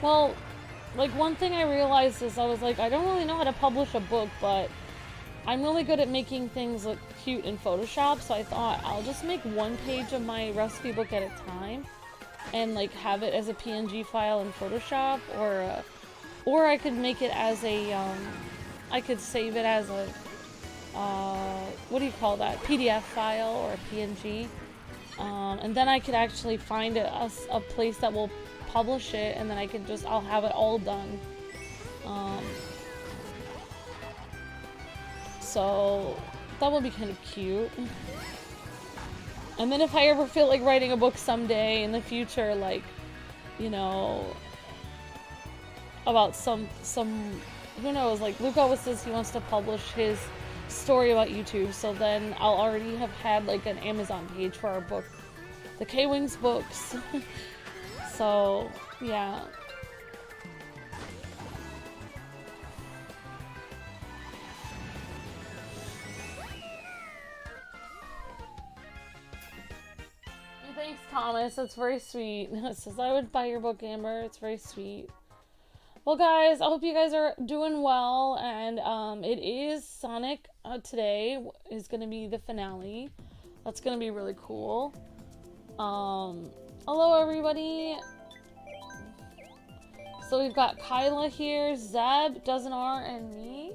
S1: Well, like one thing I realized is I was like, I don't really know how to publish a book, but I'm really good at making things look cute in Photoshop, so I thought I'll just make one page of my recipe book at a time and like have it as a PNG file in Photoshop, or I could make it as a I could save it as a what do you call that, PDF file or a PNG, and then I could actually find a place that will publish it, and then I'll have it all done. So that would be kind of cute. And then if I ever feel like writing a book someday in the future, like, you know, about some who knows, like Luke always says he wants to publish his story about YouTube, so then I'll already have had like an Amazon page for our book, the Kwings books. So yeah. Thanks, Thomas. That's very sweet. It says I would buy your book, Amber. It's very sweet. Well, guys, I hope you guys are doing well, and it is Sonic today is going to be the finale. That's going to be really cool. Hello, everybody. So we've got Kyla here, Zeb, Dozen R, and me.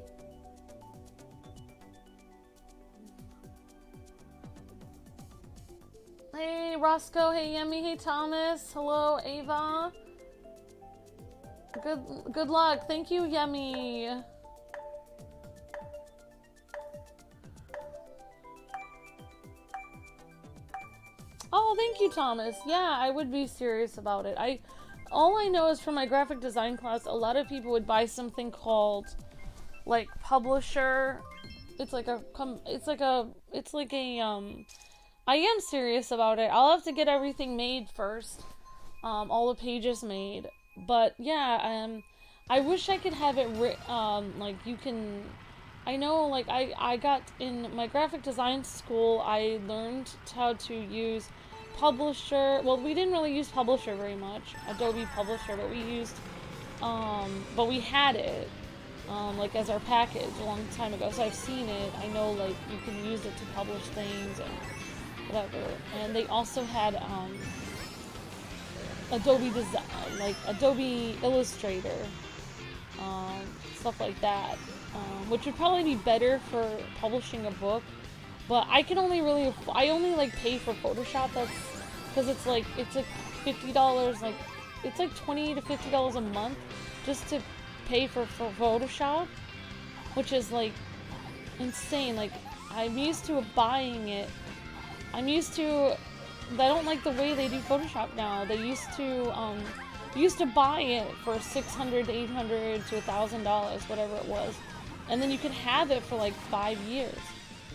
S1: Hey, Roscoe. Hey, Yemi. Hey, Thomas. Hello, Ava. Good luck. Thank you, Yemi. Oh, thank you, Thomas. Yeah, I would be serious about it. All I know is from my graphic design class, a lot of people would buy something called like publisher. It's like a I am serious about it. I'll have to get everything made first. All the pages made. But yeah, I wish I could have it like you can. I know, like I got in my graphic design school. I learned how to use Publisher. Well, we didn't really use Publisher very much, Adobe Publisher, but we used, but we had it, like as our package a long time ago. So I've seen it. I know, like you can use it to publish things and whatever. And they also had Adobe Design, like Adobe Illustrator, stuff like that, which would probably be better for publishing a book. But I can only I only like pay for Photoshop. That's because it's like $50, like it's like $20 to $50 a month just to pay for Photoshop, which is like insane. Like I'm used to buying it. I don't like the way they do Photoshop now. They used to buy it for $600 to $800 to $1,000, whatever it was, and then you could have it for like 5 years.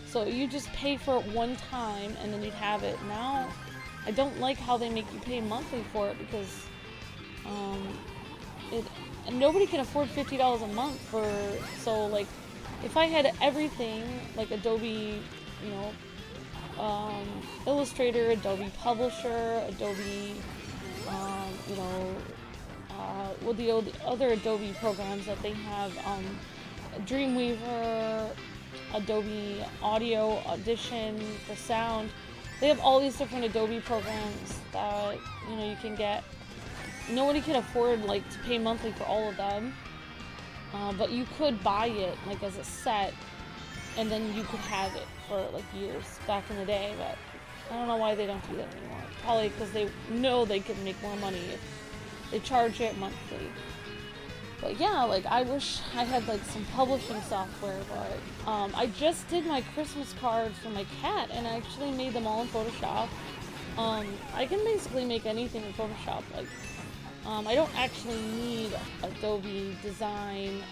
S1: So you just pay for it one time and then you'd have it. Now, I don't like how they make you pay monthly for it because and nobody can afford $50 a month so like if I had everything like Adobe, you know, Illustrator, Adobe Publisher, Adobe, with the other Adobe programs that they have, Dreamweaver, Adobe Audio Audition for sound. They have all these different Adobe programs that, you know, you can get. Nobody can afford like to pay monthly for all of them, but you could buy it like as a set, and then you could have it for like years back in the day. But I don't know why they don't do that anymore. Probably because they know they could make more money if they charge it monthly. But yeah, like I wish I had like some publishing software, but I just did my Christmas cards for my cat and I actually made them all in Photoshop. I can basically make anything in Photoshop. Like, I don't actually need Adobe Design,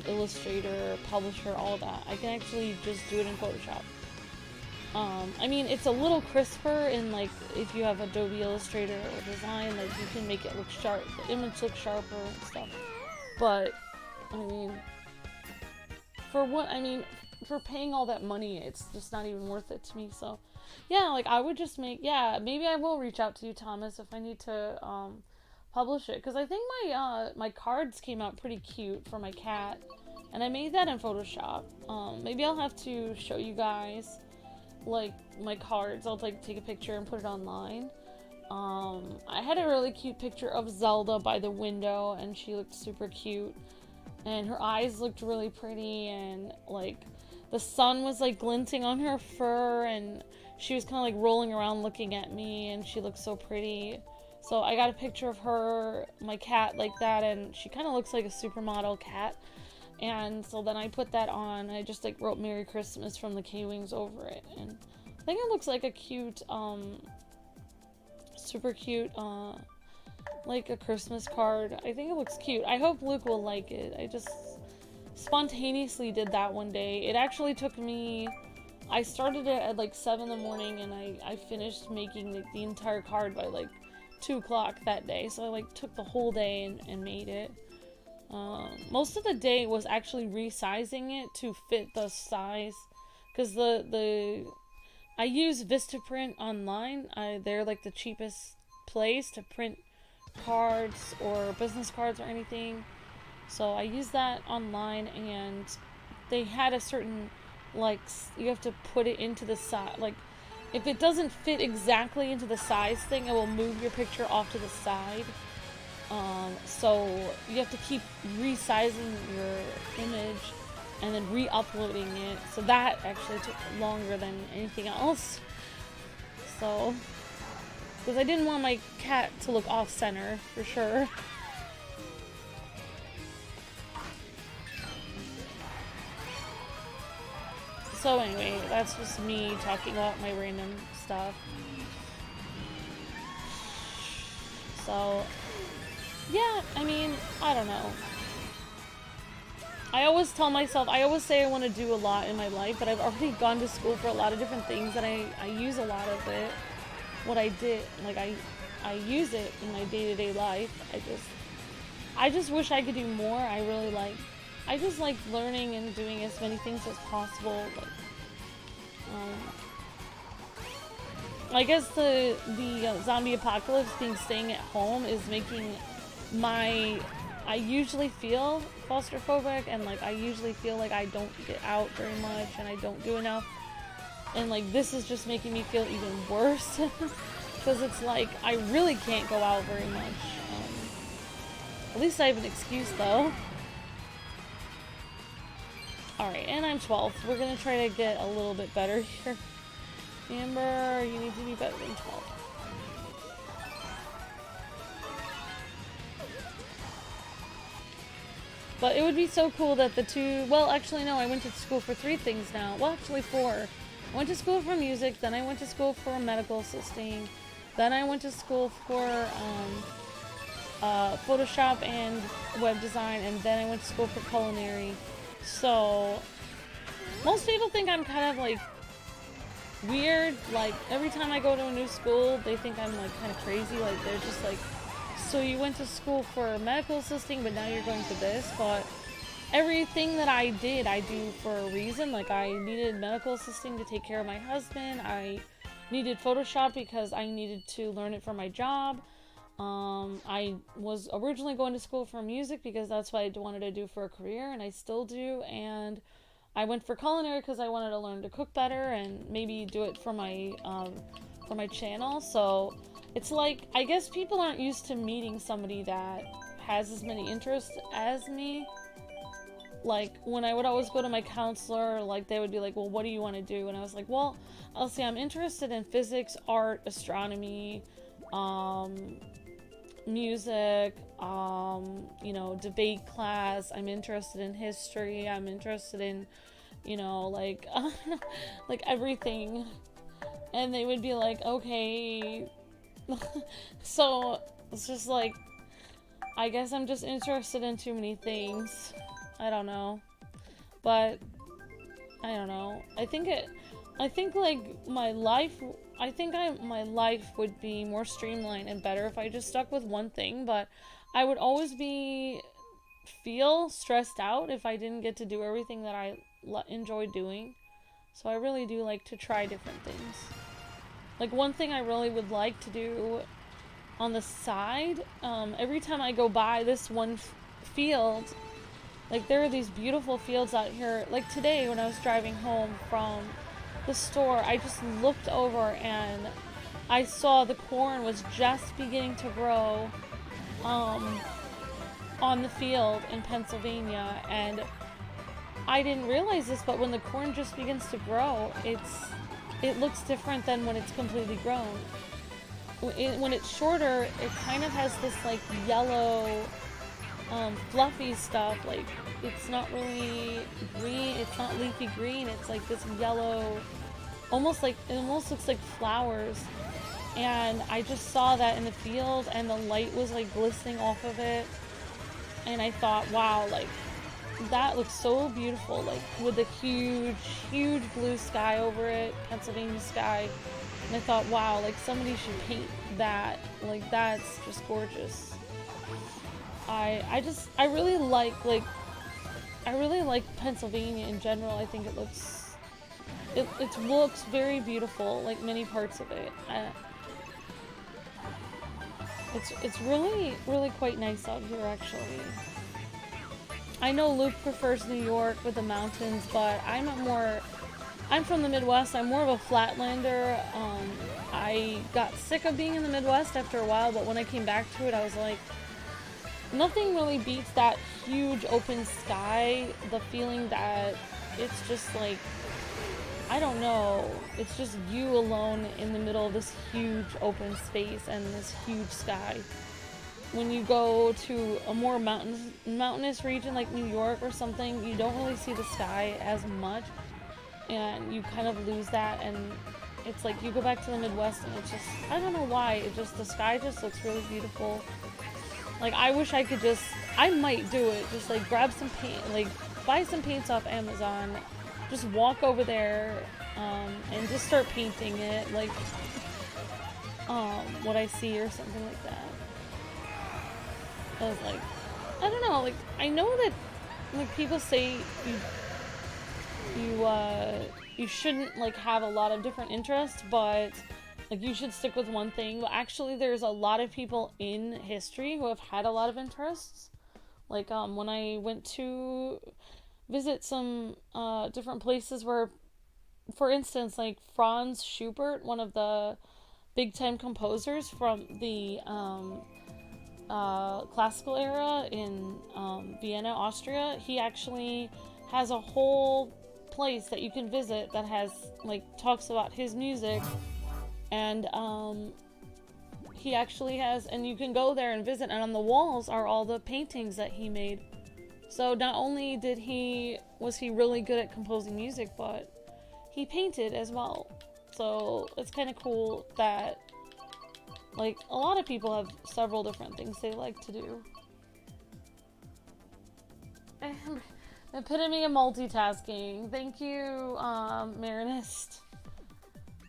S1: Illustrator, Publisher, all that. I can actually just do it in Photoshop. I mean, it's a little crisper in like if you have Adobe Illustrator or Design, like you can make it look sharp, the image look sharper and stuff. But I mean, for paying all that money, it's just not even worth it to me. So yeah, like I would just maybe I will reach out to you, Thomas, if I need to publish it, because I think my cards came out pretty cute for my cat, and I made that in Photoshop. Maybe I'll have to show you guys like my cards. I'll like take a picture and put it online. I had a really cute picture of Zelda by the window, and she looked super cute, and her eyes looked really pretty, and like the sun was like glinting on her fur, and she was kind of like rolling around looking at me, and she looked so pretty. So I got a picture of her, my cat, like that, and she kind of looks like a supermodel cat. And so then I put that on. I just like wrote Merry Christmas from the Kwings over it, and I think it looks like a cute, super cute, like a Christmas card. I think it looks cute. I hope Luke will like it. I just spontaneously did that one day. It actually took me, I started it at like 7 in the morning, and I finished making the entire card by like 2 o'clock that day. So I like took the whole day and made it. Most of the day was actually resizing it to fit the size, because I use Vistaprint online. They're like the cheapest place to print cards or business cards or anything. So I use that online, and they had a certain, like, you have to put it into the side. Like, if it doesn't fit exactly into the size thing, it will move your picture off to the side. So you have to keep resizing your image and then re-uploading it. So that actually took longer than anything else. So Because I didn't want my cat to look off-center, for sure. So anyway, that's just me talking about my random stuff. So, yeah, I mean, I don't know. I always tell myself, I always say I want to do a lot in my life, but I've already gone to school for a lot of different things, and I use a lot of it. What I did, like, I use it in my day-to-day life. I just wish I could do more. I just like learning and doing as many things as possible. Like, I guess the zombie apocalypse being staying at home is making I usually feel claustrophobic, and like I usually feel like I don't get out very much and I don't do enough. And like this is just making me feel even worse because it's like I really can't go out very much. At least I have an excuse though. Alright, and I'm 12th. We're gonna try to get a little bit better here. Amber, you need to be better than 12. But it would be so cool that the two... Well, actually, no, I went to school for 3 things now. Well, actually 4. I went to school for music, then I went to school for medical assisting, then I went to school for Photoshop and web design, and then I went to school for culinary. So, most people think I'm kind of, like, weird. Like, every time I go to a new school, they think I'm, like, kind of crazy. Like, they're just like, so you went to school for medical assisting, but now you're going to this. But everything that I did, I do for a reason. Like, I needed medical assisting to take care of my husband. I needed Photoshop because I needed to learn it for my job. I was originally going to school for music because that's what I wanted to do for a career, and I still do. And I went for culinary because I wanted to learn to cook better and maybe do it for my channel. So it's like, I guess people aren't used to meeting somebody that has as many interests as me. Like, when I would always go to my counselor, like, they would be like, well, what do you want to do? And I was like, well, I'll say I'm interested in physics, art, astronomy, music, you know, debate class. I'm interested in history. I'm interested in, you know, like, like everything. And they would be like, okay. So it's just like, I guess I'm just interested in too many things. I don't know. But I don't know. I think like my life would be more streamlined and better if I just stuck with one thing, but I would always feel stressed out if I didn't get to do everything that I enjoy doing. So I really do like to try different things. Like, one thing I really would like to do on the side, every time I go by this one field, like, there are these beautiful fields out here. Like, today when I was driving home from the store, I just looked over and I saw the corn was just beginning to grow on the field in Pennsylvania, and I didn't realize this, but when the corn just begins to grow, it looks different than when it's completely grown. When it's shorter, it kind of has this like yellow fluffy stuff. Like, it's not really green, it's not leafy green, it's like this yellow, it almost looks like flowers. And I just saw that in the field, and the light was like glistening off of it, and I thought, wow, like, that looks so beautiful, like with the huge blue sky over it, Pennsylvania sky. And I thought, wow, like, somebody should paint that. Like, that's just gorgeous. I really like Pennsylvania in general. I think it looks very beautiful, like many parts of it. It's really quite nice out here, actually. I know Luke prefers New York with the mountains, but I'm from the Midwest. I'm more of a flatlander. I got sick of being in the Midwest after a while, but when I came back to it, I was like, nothing really beats that huge open sky. The feeling that it's just like I don't know. It's just you alone in the middle of this huge open space and this huge sky. When you go to a more mountainous region like New York or something, you don't really see the sky as much, and you kind of lose that. And it's like you go back to the Midwest, and it's just, I don't know why, it just, the sky just looks really beautiful. Like, I wish I could just, I might do it, just like grab some paint, like buy some paints off Amazon, just walk over there, and just start painting it, like, what I see or something like that. I was like, I don't know, like, I know that, like, people say you shouldn't, like, have a lot of different interests, but, like, you should stick with one thing. But actually, there's a lot of people in history who have had a lot of interests. Like, when I went to visit some, different places where, for instance, like, Franz Schubert, one of the big time composers from the, classical era in Vienna, Austria, he actually has a whole place that you can visit that has, like, talks about his music, and he actually has, and you can go there and visit, and on the walls are all the paintings that he made. So not only was he really good at composing music, but he painted as well. So it's kind of cool that, like, a lot of people have several different things they like to do. Epitome of multitasking. Thank you, Marinist.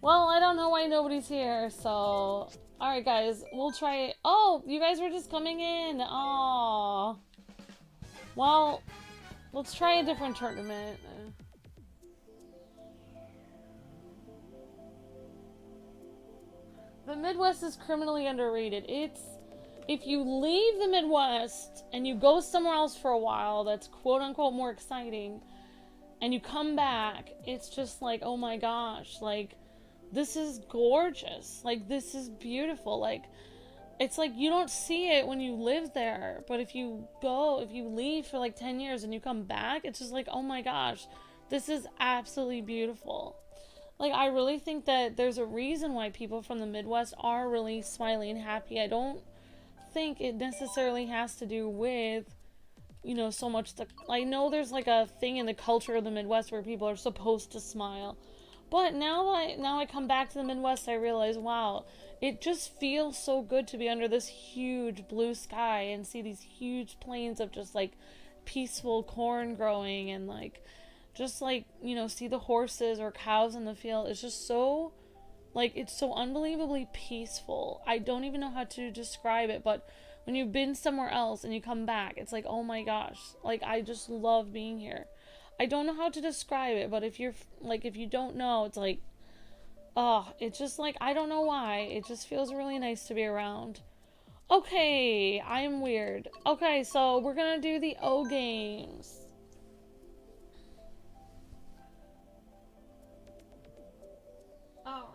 S1: Well, I don't know why nobody's here, so... Alright, guys, we'll try... Oh, you guys were just coming in! Aww. Well, let's try a different tournament. The Midwest is criminally underrated. It's... If you leave the Midwest and you go somewhere else for a while that's quote-unquote more exciting, and you come back, it's just like, oh my gosh, like, this is gorgeous. Like, this is beautiful. Like, it's like you don't see it when you live there, but if you leave for like 10 years and you come back, it's just like, oh my gosh, this is absolutely beautiful. Like, I really think that there's a reason why people from the Midwest are really smiley and happy. I don't think it necessarily has to do with, you know, so much I know there's like a thing in the culture of the Midwest where people are supposed to smile. But now I come back to the Midwest, I realize, wow, it just feels so good to be under this huge blue sky and see these huge plains of just like peaceful corn growing, and like just like, you know, see the horses or cows in the field. It's just so, like, it's so unbelievably peaceful. I don't even know how to describe it, but when you've been somewhere else and you come back, it's like, oh my gosh, like, I just love being here. I don't know how to describe it, but if you don't know, it's like, oh, it's just like, I don't know why. It just feels really nice to be around. Okay, I'm weird. Okay, so we're gonna do the O games. Alright.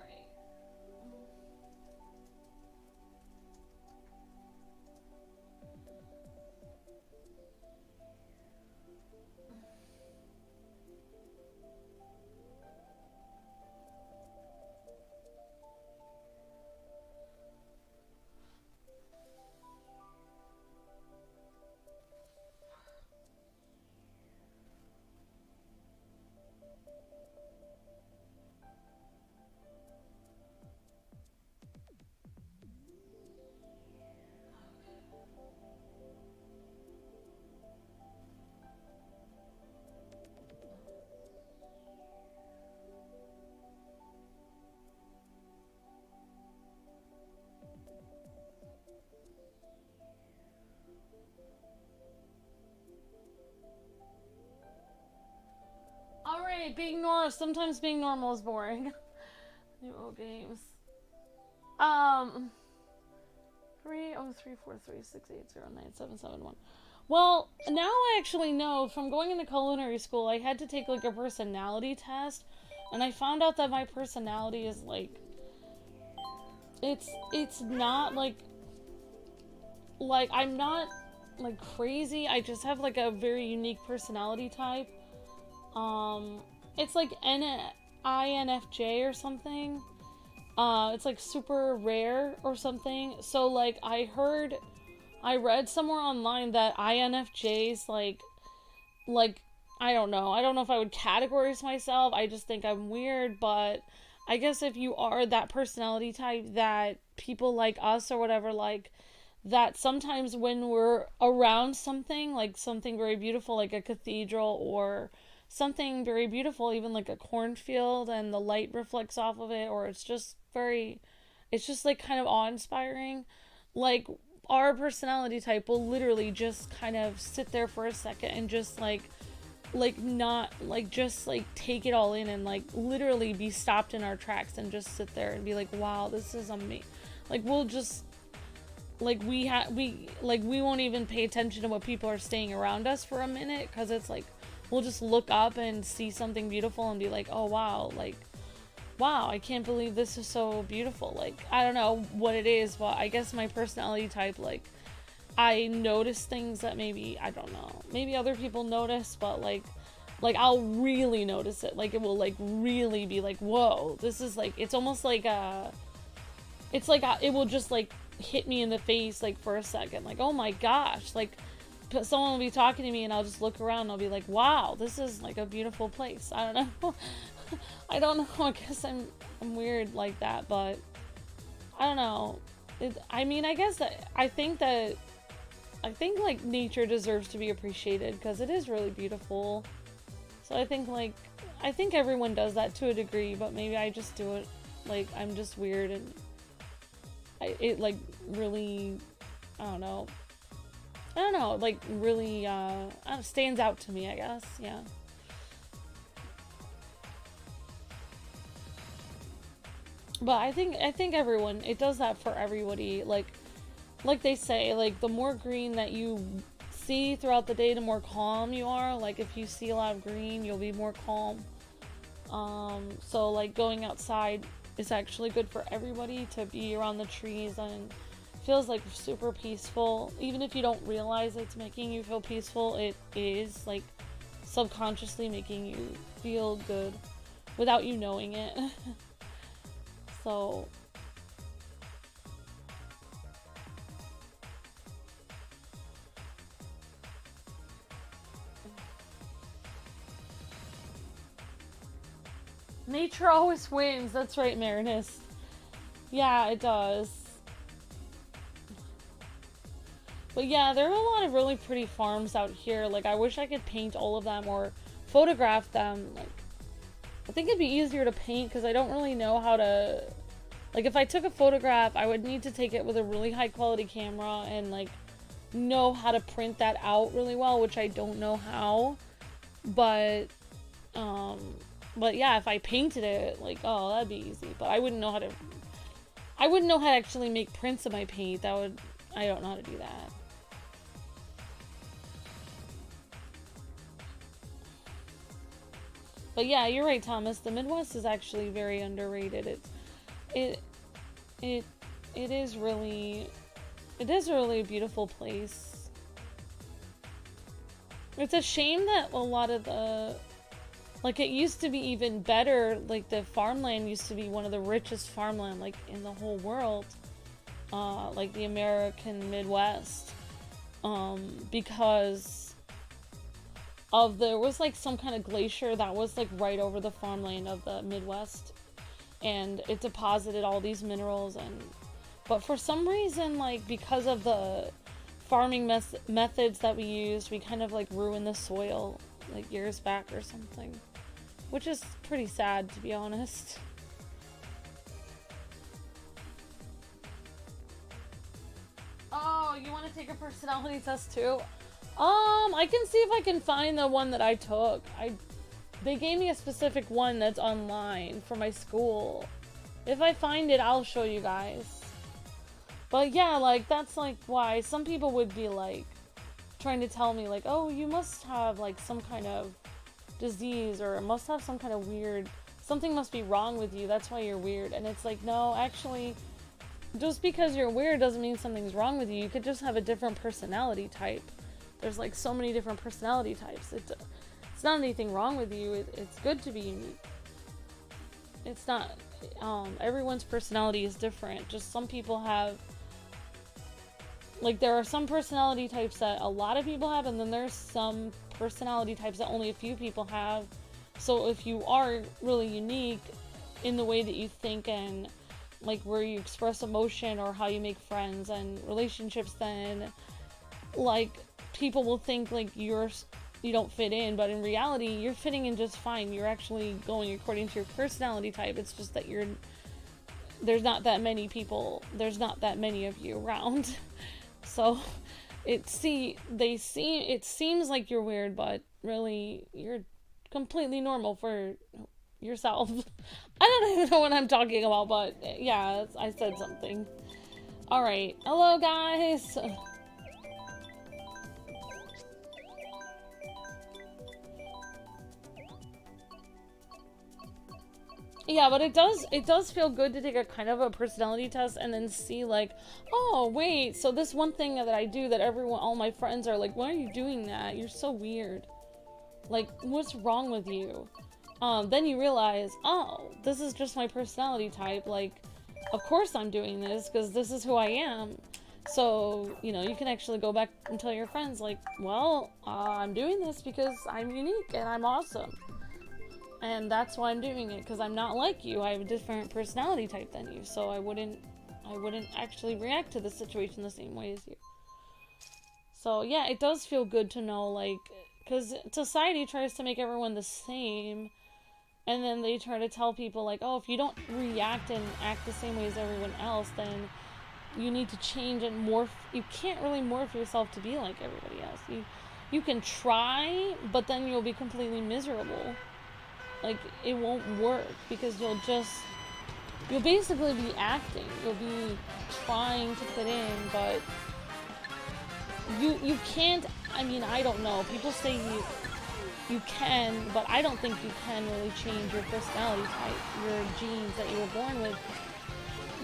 S1: Alright, sometimes being normal is boring. New O games. 3034368097771. Well, now I actually know from going into culinary school, I had to take like a personality test, and I found out that my personality is like, it's not like I'm not like crazy. I just have like a very unique personality type. It's like INFJ or something. It's like super rare or something. So like I read somewhere online that INFJs like I don't know. I don't know if I would categorize myself. I just think I'm weird, but I guess if you are that personality type that people like us or whatever like that sometimes when we're around something like something very beautiful like a cathedral or something very beautiful even like a cornfield and the light reflects off of it or it's just like kind of awe-inspiring like our personality type will literally just kind of sit there for a second and just not like just like take it all in and like literally be stopped in our tracks and just sit there and be like wow this is amazing like we'll just like we won't even pay attention to what people are saying around us for a minute because it's like we'll just look up and see something beautiful and be like oh wow like wow I can't believe this is so beautiful like I don't know what it is but I guess my personality type like I notice things that maybe I don't know maybe other people notice but like I'll really notice it like it will like really be like whoa this is like it's almost like it will just like hit me in the face like for a second like oh my gosh like someone will be talking to me and I'll just look around and I'll be like wow this is like a beautiful place I don't know I don't know I guess I'm weird like that but I don't know I mean I guess that I think like nature deserves to be appreciated because it is really beautiful so I think everyone does that to a degree but maybe I just do it like I'm just weird and it like really I don't know like really stands out to me I guess yeah but I think everyone it does that for everybody like they say like the more green that you see throughout the day the more calm you are like if you see a lot of green you'll be more calm so like going outside is actually good for everybody to be around the trees and feels like super peaceful even if you don't realize it's making you feel peaceful it is like subconsciously making you feel good without you knowing it so nature always wins. That's right, Marinus. Yeah, it does. But yeah, there are a lot of really pretty farms out here. Like, I wish I could paint all of them or photograph them. Like, I think it'd be easier to paint because I don't really know how to... Like, if I took a photograph, I would need to take it with a really high quality camera and, like, know how to print that out really well, which I don't know how. But yeah, if I painted it, like, oh, that'd be easy. But I wouldn't know how to actually make prints of my paint. I don't know how to do that. But yeah, you're right, Thomas. The Midwest is actually very underrated. It is really a beautiful place. It's a shame that a lot of the like it used to be even better, like the farmland used to be one of the richest farmland like in the whole world. Like the American Midwest. Because there was like some kind of glacier that was like right over the farmland of the Midwest. And it deposited all these minerals but for some reason like because of the farming methods that we used we kind of like ruined the soil like years back or something which is pretty sad to be honest. Oh, you want to take a personality test too? I can see if I can find the one that I took. They gave me a specific one that's online for my school. If I find it, I'll show you guys. But yeah, like, that's like why some people would be like, trying to tell me like, oh, you must have like some kind of disease or must have some kind of weird, something must be wrong with you, that's why you're weird. And it's like, no, actually, just because you're weird doesn't mean something's wrong with you. You could just have a different personality type. There's like so many different personality types. It's not anything wrong with you. It's good to be unique. it's not, everyone's personality is different. Just some people have, like, there are some personality types that a lot of people have, and then there's some personality types that only a few people have. So if you are really unique in the way that you think and like where you express emotion or how you make friends and relationships, then like people will think like you don't fit in, but in reality you're fitting in just fine. You're actually going according to your personality type. It's just that there's not that many people, there's not that many of you around. So it seems like you're weird, but really you're completely normal for yourself. I don't even know what I'm talking about, but yeah, I said something. Alright, hello guys! Yeah, but it does feel good to take a kind of a personality test and then see like, oh wait, so this one thing that I do that all my friends are like, why are you doing that? You're so weird. Like, what's wrong with you? Then you realize, oh, this is just my personality type. Like, of course I'm doing this because this is who I am. So, you know, you can actually go back and tell your friends like, well, I'm doing this because I'm unique and I'm awesome. And that's why I'm doing it, because I'm not like you. I have a different personality type than you, so I wouldn't actually react to the situation the same way as you. So yeah, it does feel good to know, like, because society tries to make everyone the same, and then they try to tell people like, oh, if you don't react and act the same way as everyone else, then you need to change and morph. You can't really morph yourself to be like everybody else. You can try, but then you'll be completely miserable. Like, it won't work, because you'll basically be acting. You'll be trying to fit in, but you can't. I mean, I don't know. People say you can, but I don't think you can really change your personality type, your genes that you were born with,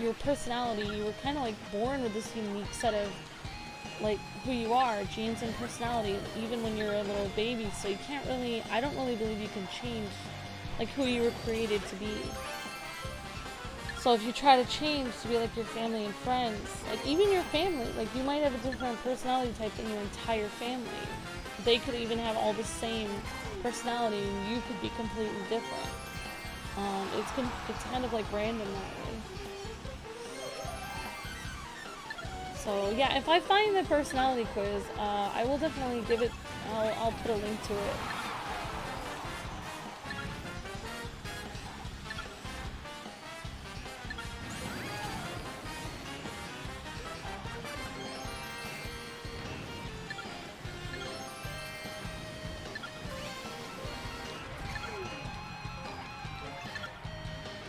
S1: your personality. You were kind of like born with this unique set of like who you are, genes and personality, even when you're a little baby. So you can't really. I don't really believe you can change like who you were created to be. So if you try to change to be like your family and friends, like even your family, like you might have a different personality type than your entire family. They could even have all the same personality and you could be completely different. It's kind of like random that way. So yeah, if I find the personality quiz, I will definitely give it, I'll put a link to it.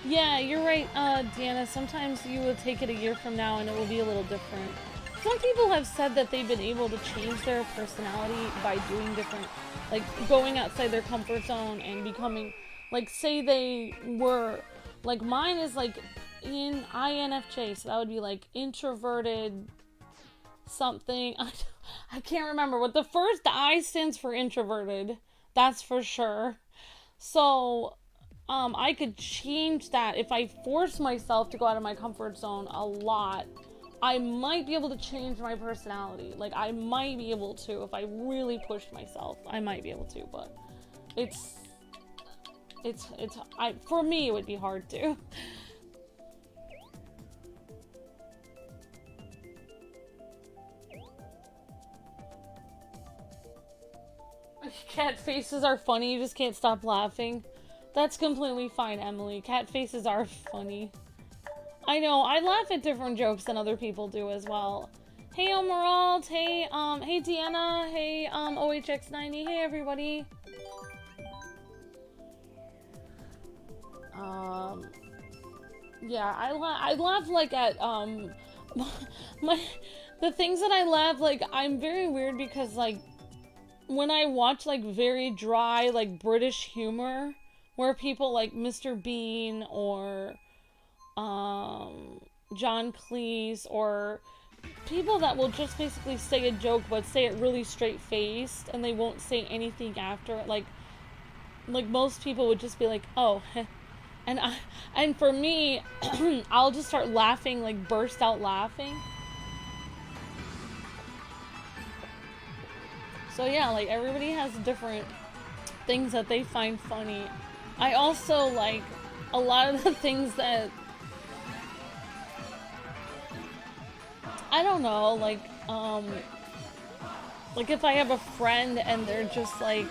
S1: Yeah, you're right, Deanna. Sometimes you will take it a year from now and it will be a little different. Some people have said that they've been able to change their personality by doing different, like, going outside their comfort zone and becoming, like, say they were, like, mine is, like, in INFJ, so that would be, like, introverted something. I can't remember, but the first I stands for introverted. That's for sure. So I could change that if I force myself to go out of my comfort zone a lot. I might be able to change my personality. Like, I might be able to if I really pushed myself. I might be able to, but for me, it would be hard to. Cat faces are funny, you just can't stop laughing. That's completely fine, Emily. Cat faces are funny. I know, I laugh at different jokes than other people do as well. Hey, Emerald. Hey, hey, Deanna. Hey, OHX90. Hey, everybody. Yeah, I laugh, like, at, the things that I laugh, like, I'm very weird because, like, when I watch, like, very dry, like, British humor, where people like Mr. Bean or John Cleese, or people that will just basically say a joke but say it really straight-faced and they won't say anything after it, like most people would just be like, oh, heh. And and for me, I'll just start laughing, like burst out laughing. So yeah, like everybody has different things that they find funny. I also like a lot of the things that I don't know, like if I have a friend and they're just like,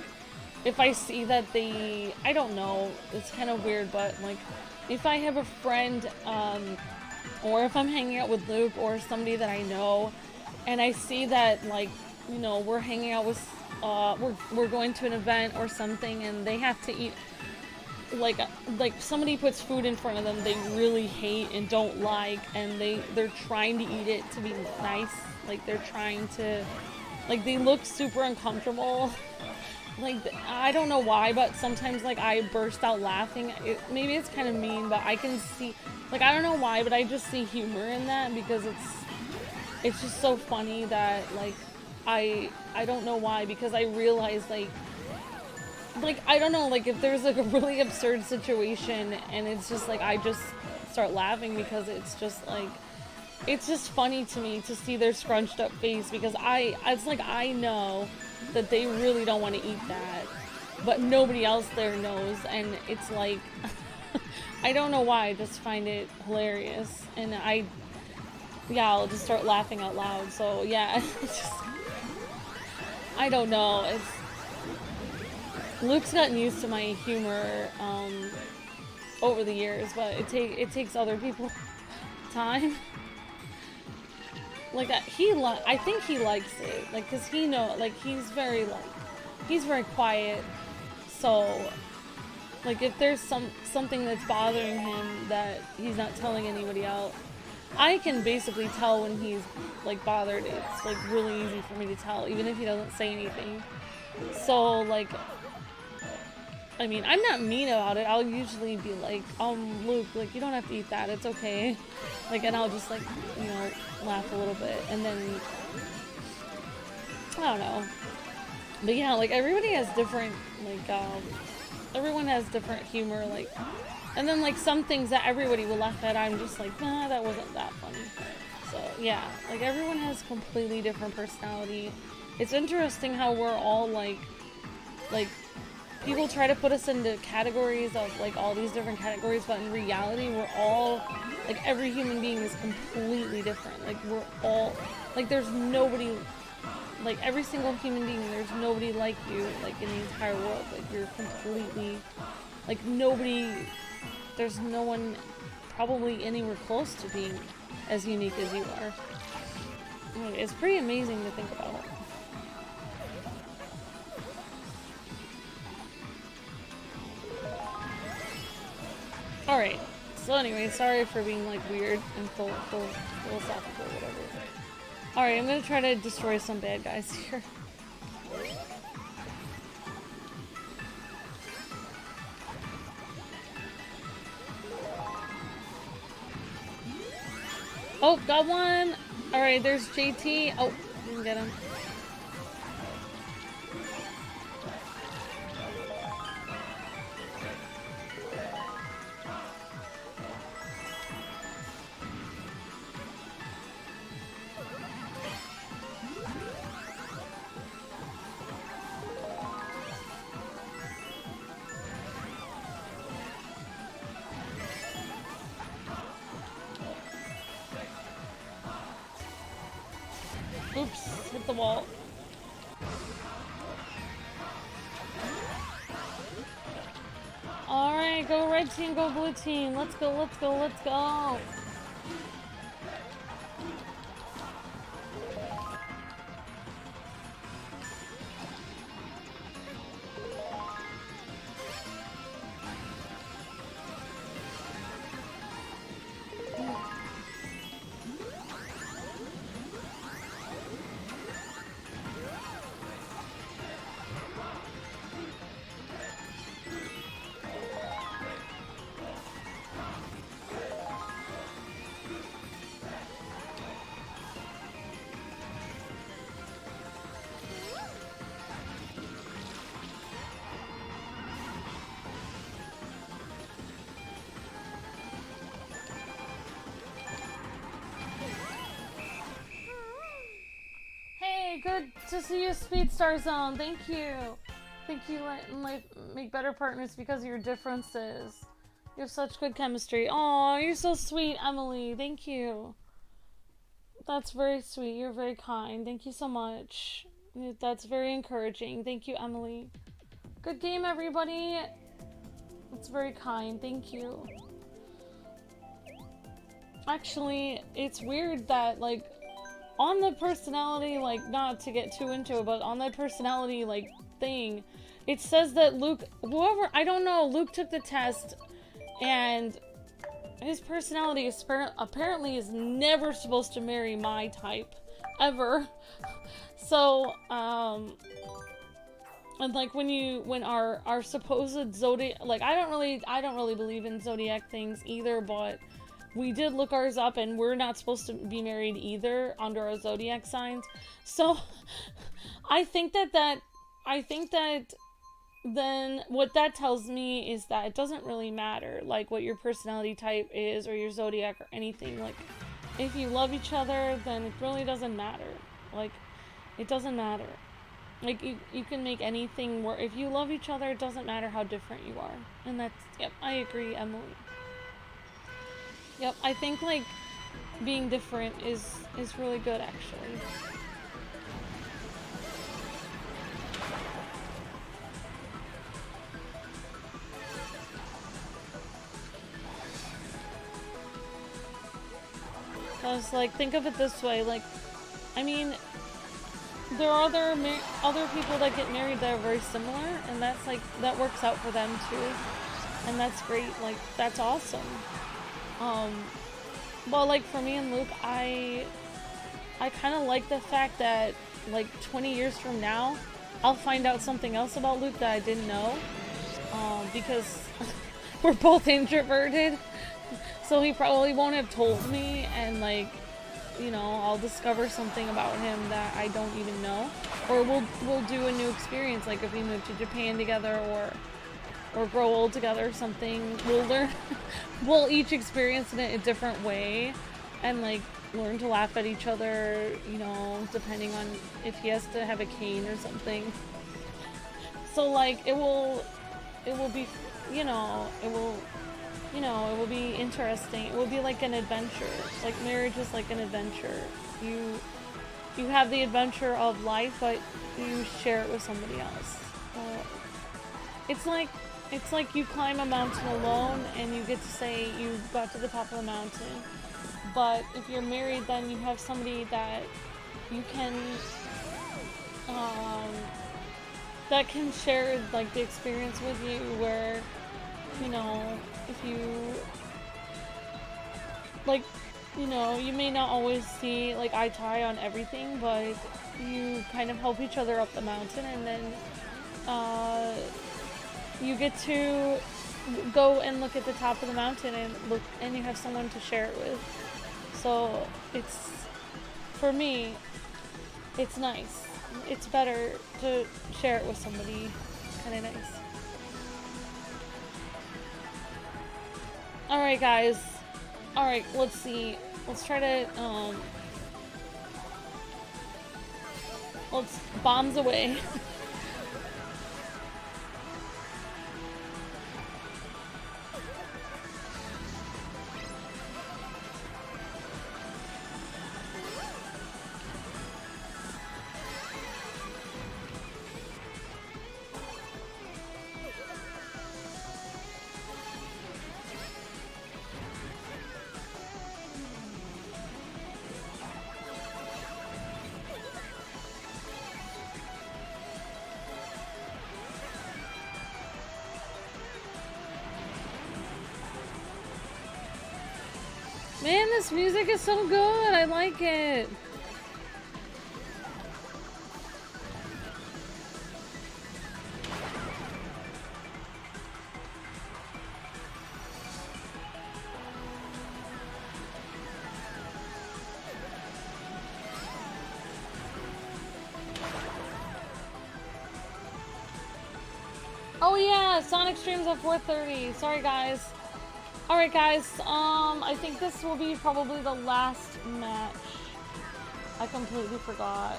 S1: if I see that they, I don't know, it's kind of weird, but like if I have a friend, or if I'm hanging out with Luke or somebody that I know, and I see that like, you know, we're hanging out with, we're going to an event or something, and they have to eat, like somebody puts food in front of them they really hate and don't like, and they're trying to eat it to be nice, like they're trying to, like they look super uncomfortable. Like I don't know why, but sometimes like I burst out laughing. Maybe it's kind of mean, but I can see, like I don't know why, but I just see humor in that because it's just so funny that like I don't know why, because I realize like I don't know, like if there's like a really absurd situation and it's just like I just start laughing because it's just like, it's just funny to me to see their scrunched up face, because it's like I know that they really don't want to eat that, but nobody else there knows, and it's like I don't know why, I just find it hilarious, and yeah, I'll just start laughing out loud. So yeah, it's just, I don't know, Luke's gotten used to my humor over the years, but it takes other people time. Like I think he likes it, like, cause he like he's very quiet. So like if there's something that's bothering him that he's not telling anybody else, I can basically tell when he's like bothered. It's like really easy for me to tell, even if he doesn't say anything. So like, I mean, I'm not mean about it. I'll usually be like, Luke, like, you don't have to eat that. It's okay. Like, and I'll just, like, you know, laugh a little bit. And then, I don't know. But yeah, like, everybody has different, like, everyone has different humor, like, and then, like, some things that everybody will laugh at, I'm just like, nah, that wasn't that funny. So, yeah, like, everyone has completely different personality. It's interesting how we're all, like, people try to put us into categories of like all these different categories, but in reality we're all, like, every human being is completely different. Like we're all, like, there's nobody, like every single human being, there's nobody like you, like in the entire world. Like you're completely, like nobody, there's no one probably anywhere close to being as unique as you are. It's pretty amazing to think about. Alright, so anyway, sorry for being like weird and philosophical or whatever. Alright, I'm gonna try to destroy some bad guys here. Oh, got one! Alright, there's JT. Oh, didn't get him. Oops, hit the wall. Alright, go red team, go blue team. Let's go, let's go, let's go. Hey, good to see you, Speedstar Zone. Thank you. Thank you, like, make better partners because of your differences. You have such good chemistry. Oh, you're so sweet, Emily. Thank you. That's very sweet. You're very kind. Thank you so much. That's very encouraging. Thank you, Emily. Good game, everybody. That's very kind. Thank you. Actually, it's weird that, like, on the personality, like, not to get too into it, but on the personality, like, thing, it says that Luke, whoever, I don't know, Luke took the test, and his personality is apparently is never supposed to marry my type, ever. So, and like when our supposed zodiac, like I don't really believe in zodiac things either, but we did look ours up and we're not supposed to be married either under our zodiac signs. So I think that then what that tells me is that it doesn't really matter like what your personality type is or your zodiac or anything. Like if you love each other, then it really doesn't matter. Like it doesn't matter. Like you can make anything work. If you love each other, it doesn't matter how different you are. And that's, yep, I agree, Emily. Yep, I think like being different is really good actually. Cause like think of it this way, like I mean there are other people that get married that are very similar, and that's like that works out for them too, and that's great. Like that's awesome. Well, like for me and Luke, I kind of like the fact that like 20 years from now, I'll find out something else about Luke that I didn't know, because we're both introverted, so he probably won't have told me, and like, you know, I'll discover something about him that I don't even know, or we'll do a new experience, like if we move to Japan together, or grow old together or something. We'll learn, we'll each experience it in a different way, and like learn to laugh at each other, you know, depending on if he has to have a cane or something. So like it will be, you know, it will be interesting. It will be like an adventure. Like marriage is like an adventure. You have the adventure of life, but you share it with somebody else. It's like you climb a mountain alone and you get to say you got to the top of the mountain. But if you're married, then you have somebody that you can that can share like the experience with you, where, you know, if you like, you know, you may not always see like eye to eye on everything, but you kind of help each other up the mountain, and then you get to go and look at the top of the mountain and you have someone to share it with. So it's, for me, it's nice. It's better to share it with somebody. It's kind of nice. Alright guys, alright, let's see, let's try to, let's bombs away. Man, this music is so good. I like it. Oh yeah, Sonic streams at 4:30. Sorry guys. Alright guys, I think this will be probably the last match. I completely forgot.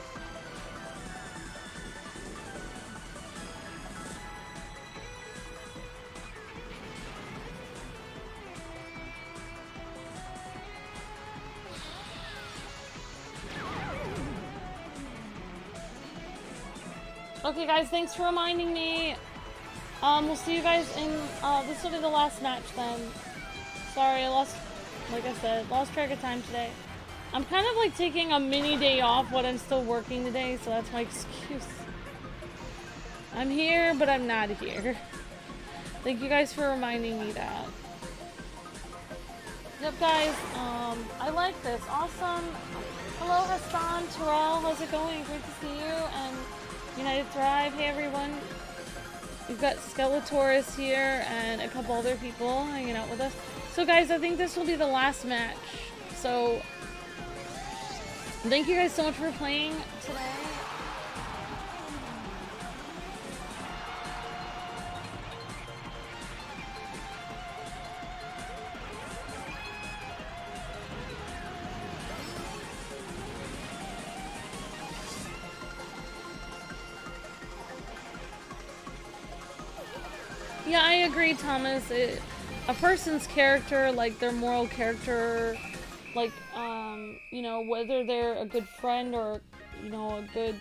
S1: Okay, guys, thanks for reminding me. We'll see you guys in, this will be the last match then. Sorry, I lost, like I said, lost track of time today. I'm kind of like taking a mini day off, but I'm still working today, so that's my excuse. I'm here, but I'm not here. Thank you guys for reminding me that. Yep, guys, I like this. Awesome. Hello, Hassan, Terrell, how's it going? Great to see you, and United Thrive. Hey, everyone. We've got Skeletoris here and a couple other people hanging out with us. So, guys, I think this will be the last match. So, thank you guys so much for playing today. Yeah, I agree, Thomas. A person's character, like their moral character, like, you know, whether they're a good friend or, you know, a good,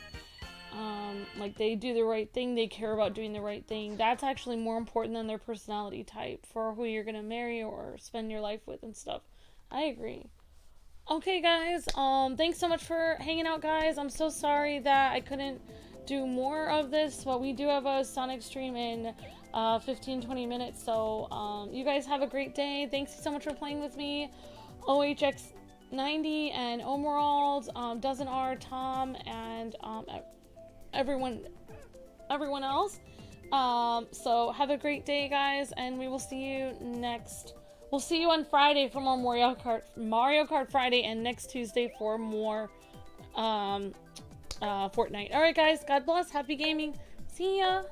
S1: like they do the right thing, they care about doing the right thing, that's actually more important than their personality type for who you're gonna marry or spend your life with and stuff. I agree. Okay, guys, thanks so much for hanging out, guys. I'm so sorry that I couldn't do more of this, but we do have a Sonic stream in 15-20 minutes, so you guys have a great day. Thanks so much for playing with me. OHX90 and Omerald, Dozen R, Tom, and everyone else. So have a great day, guys, and we will see you we'll see you on Friday for more Mario Kart Friday, and next Tuesday for more Fortnite. Alright, guys, God bless, happy gaming, see ya.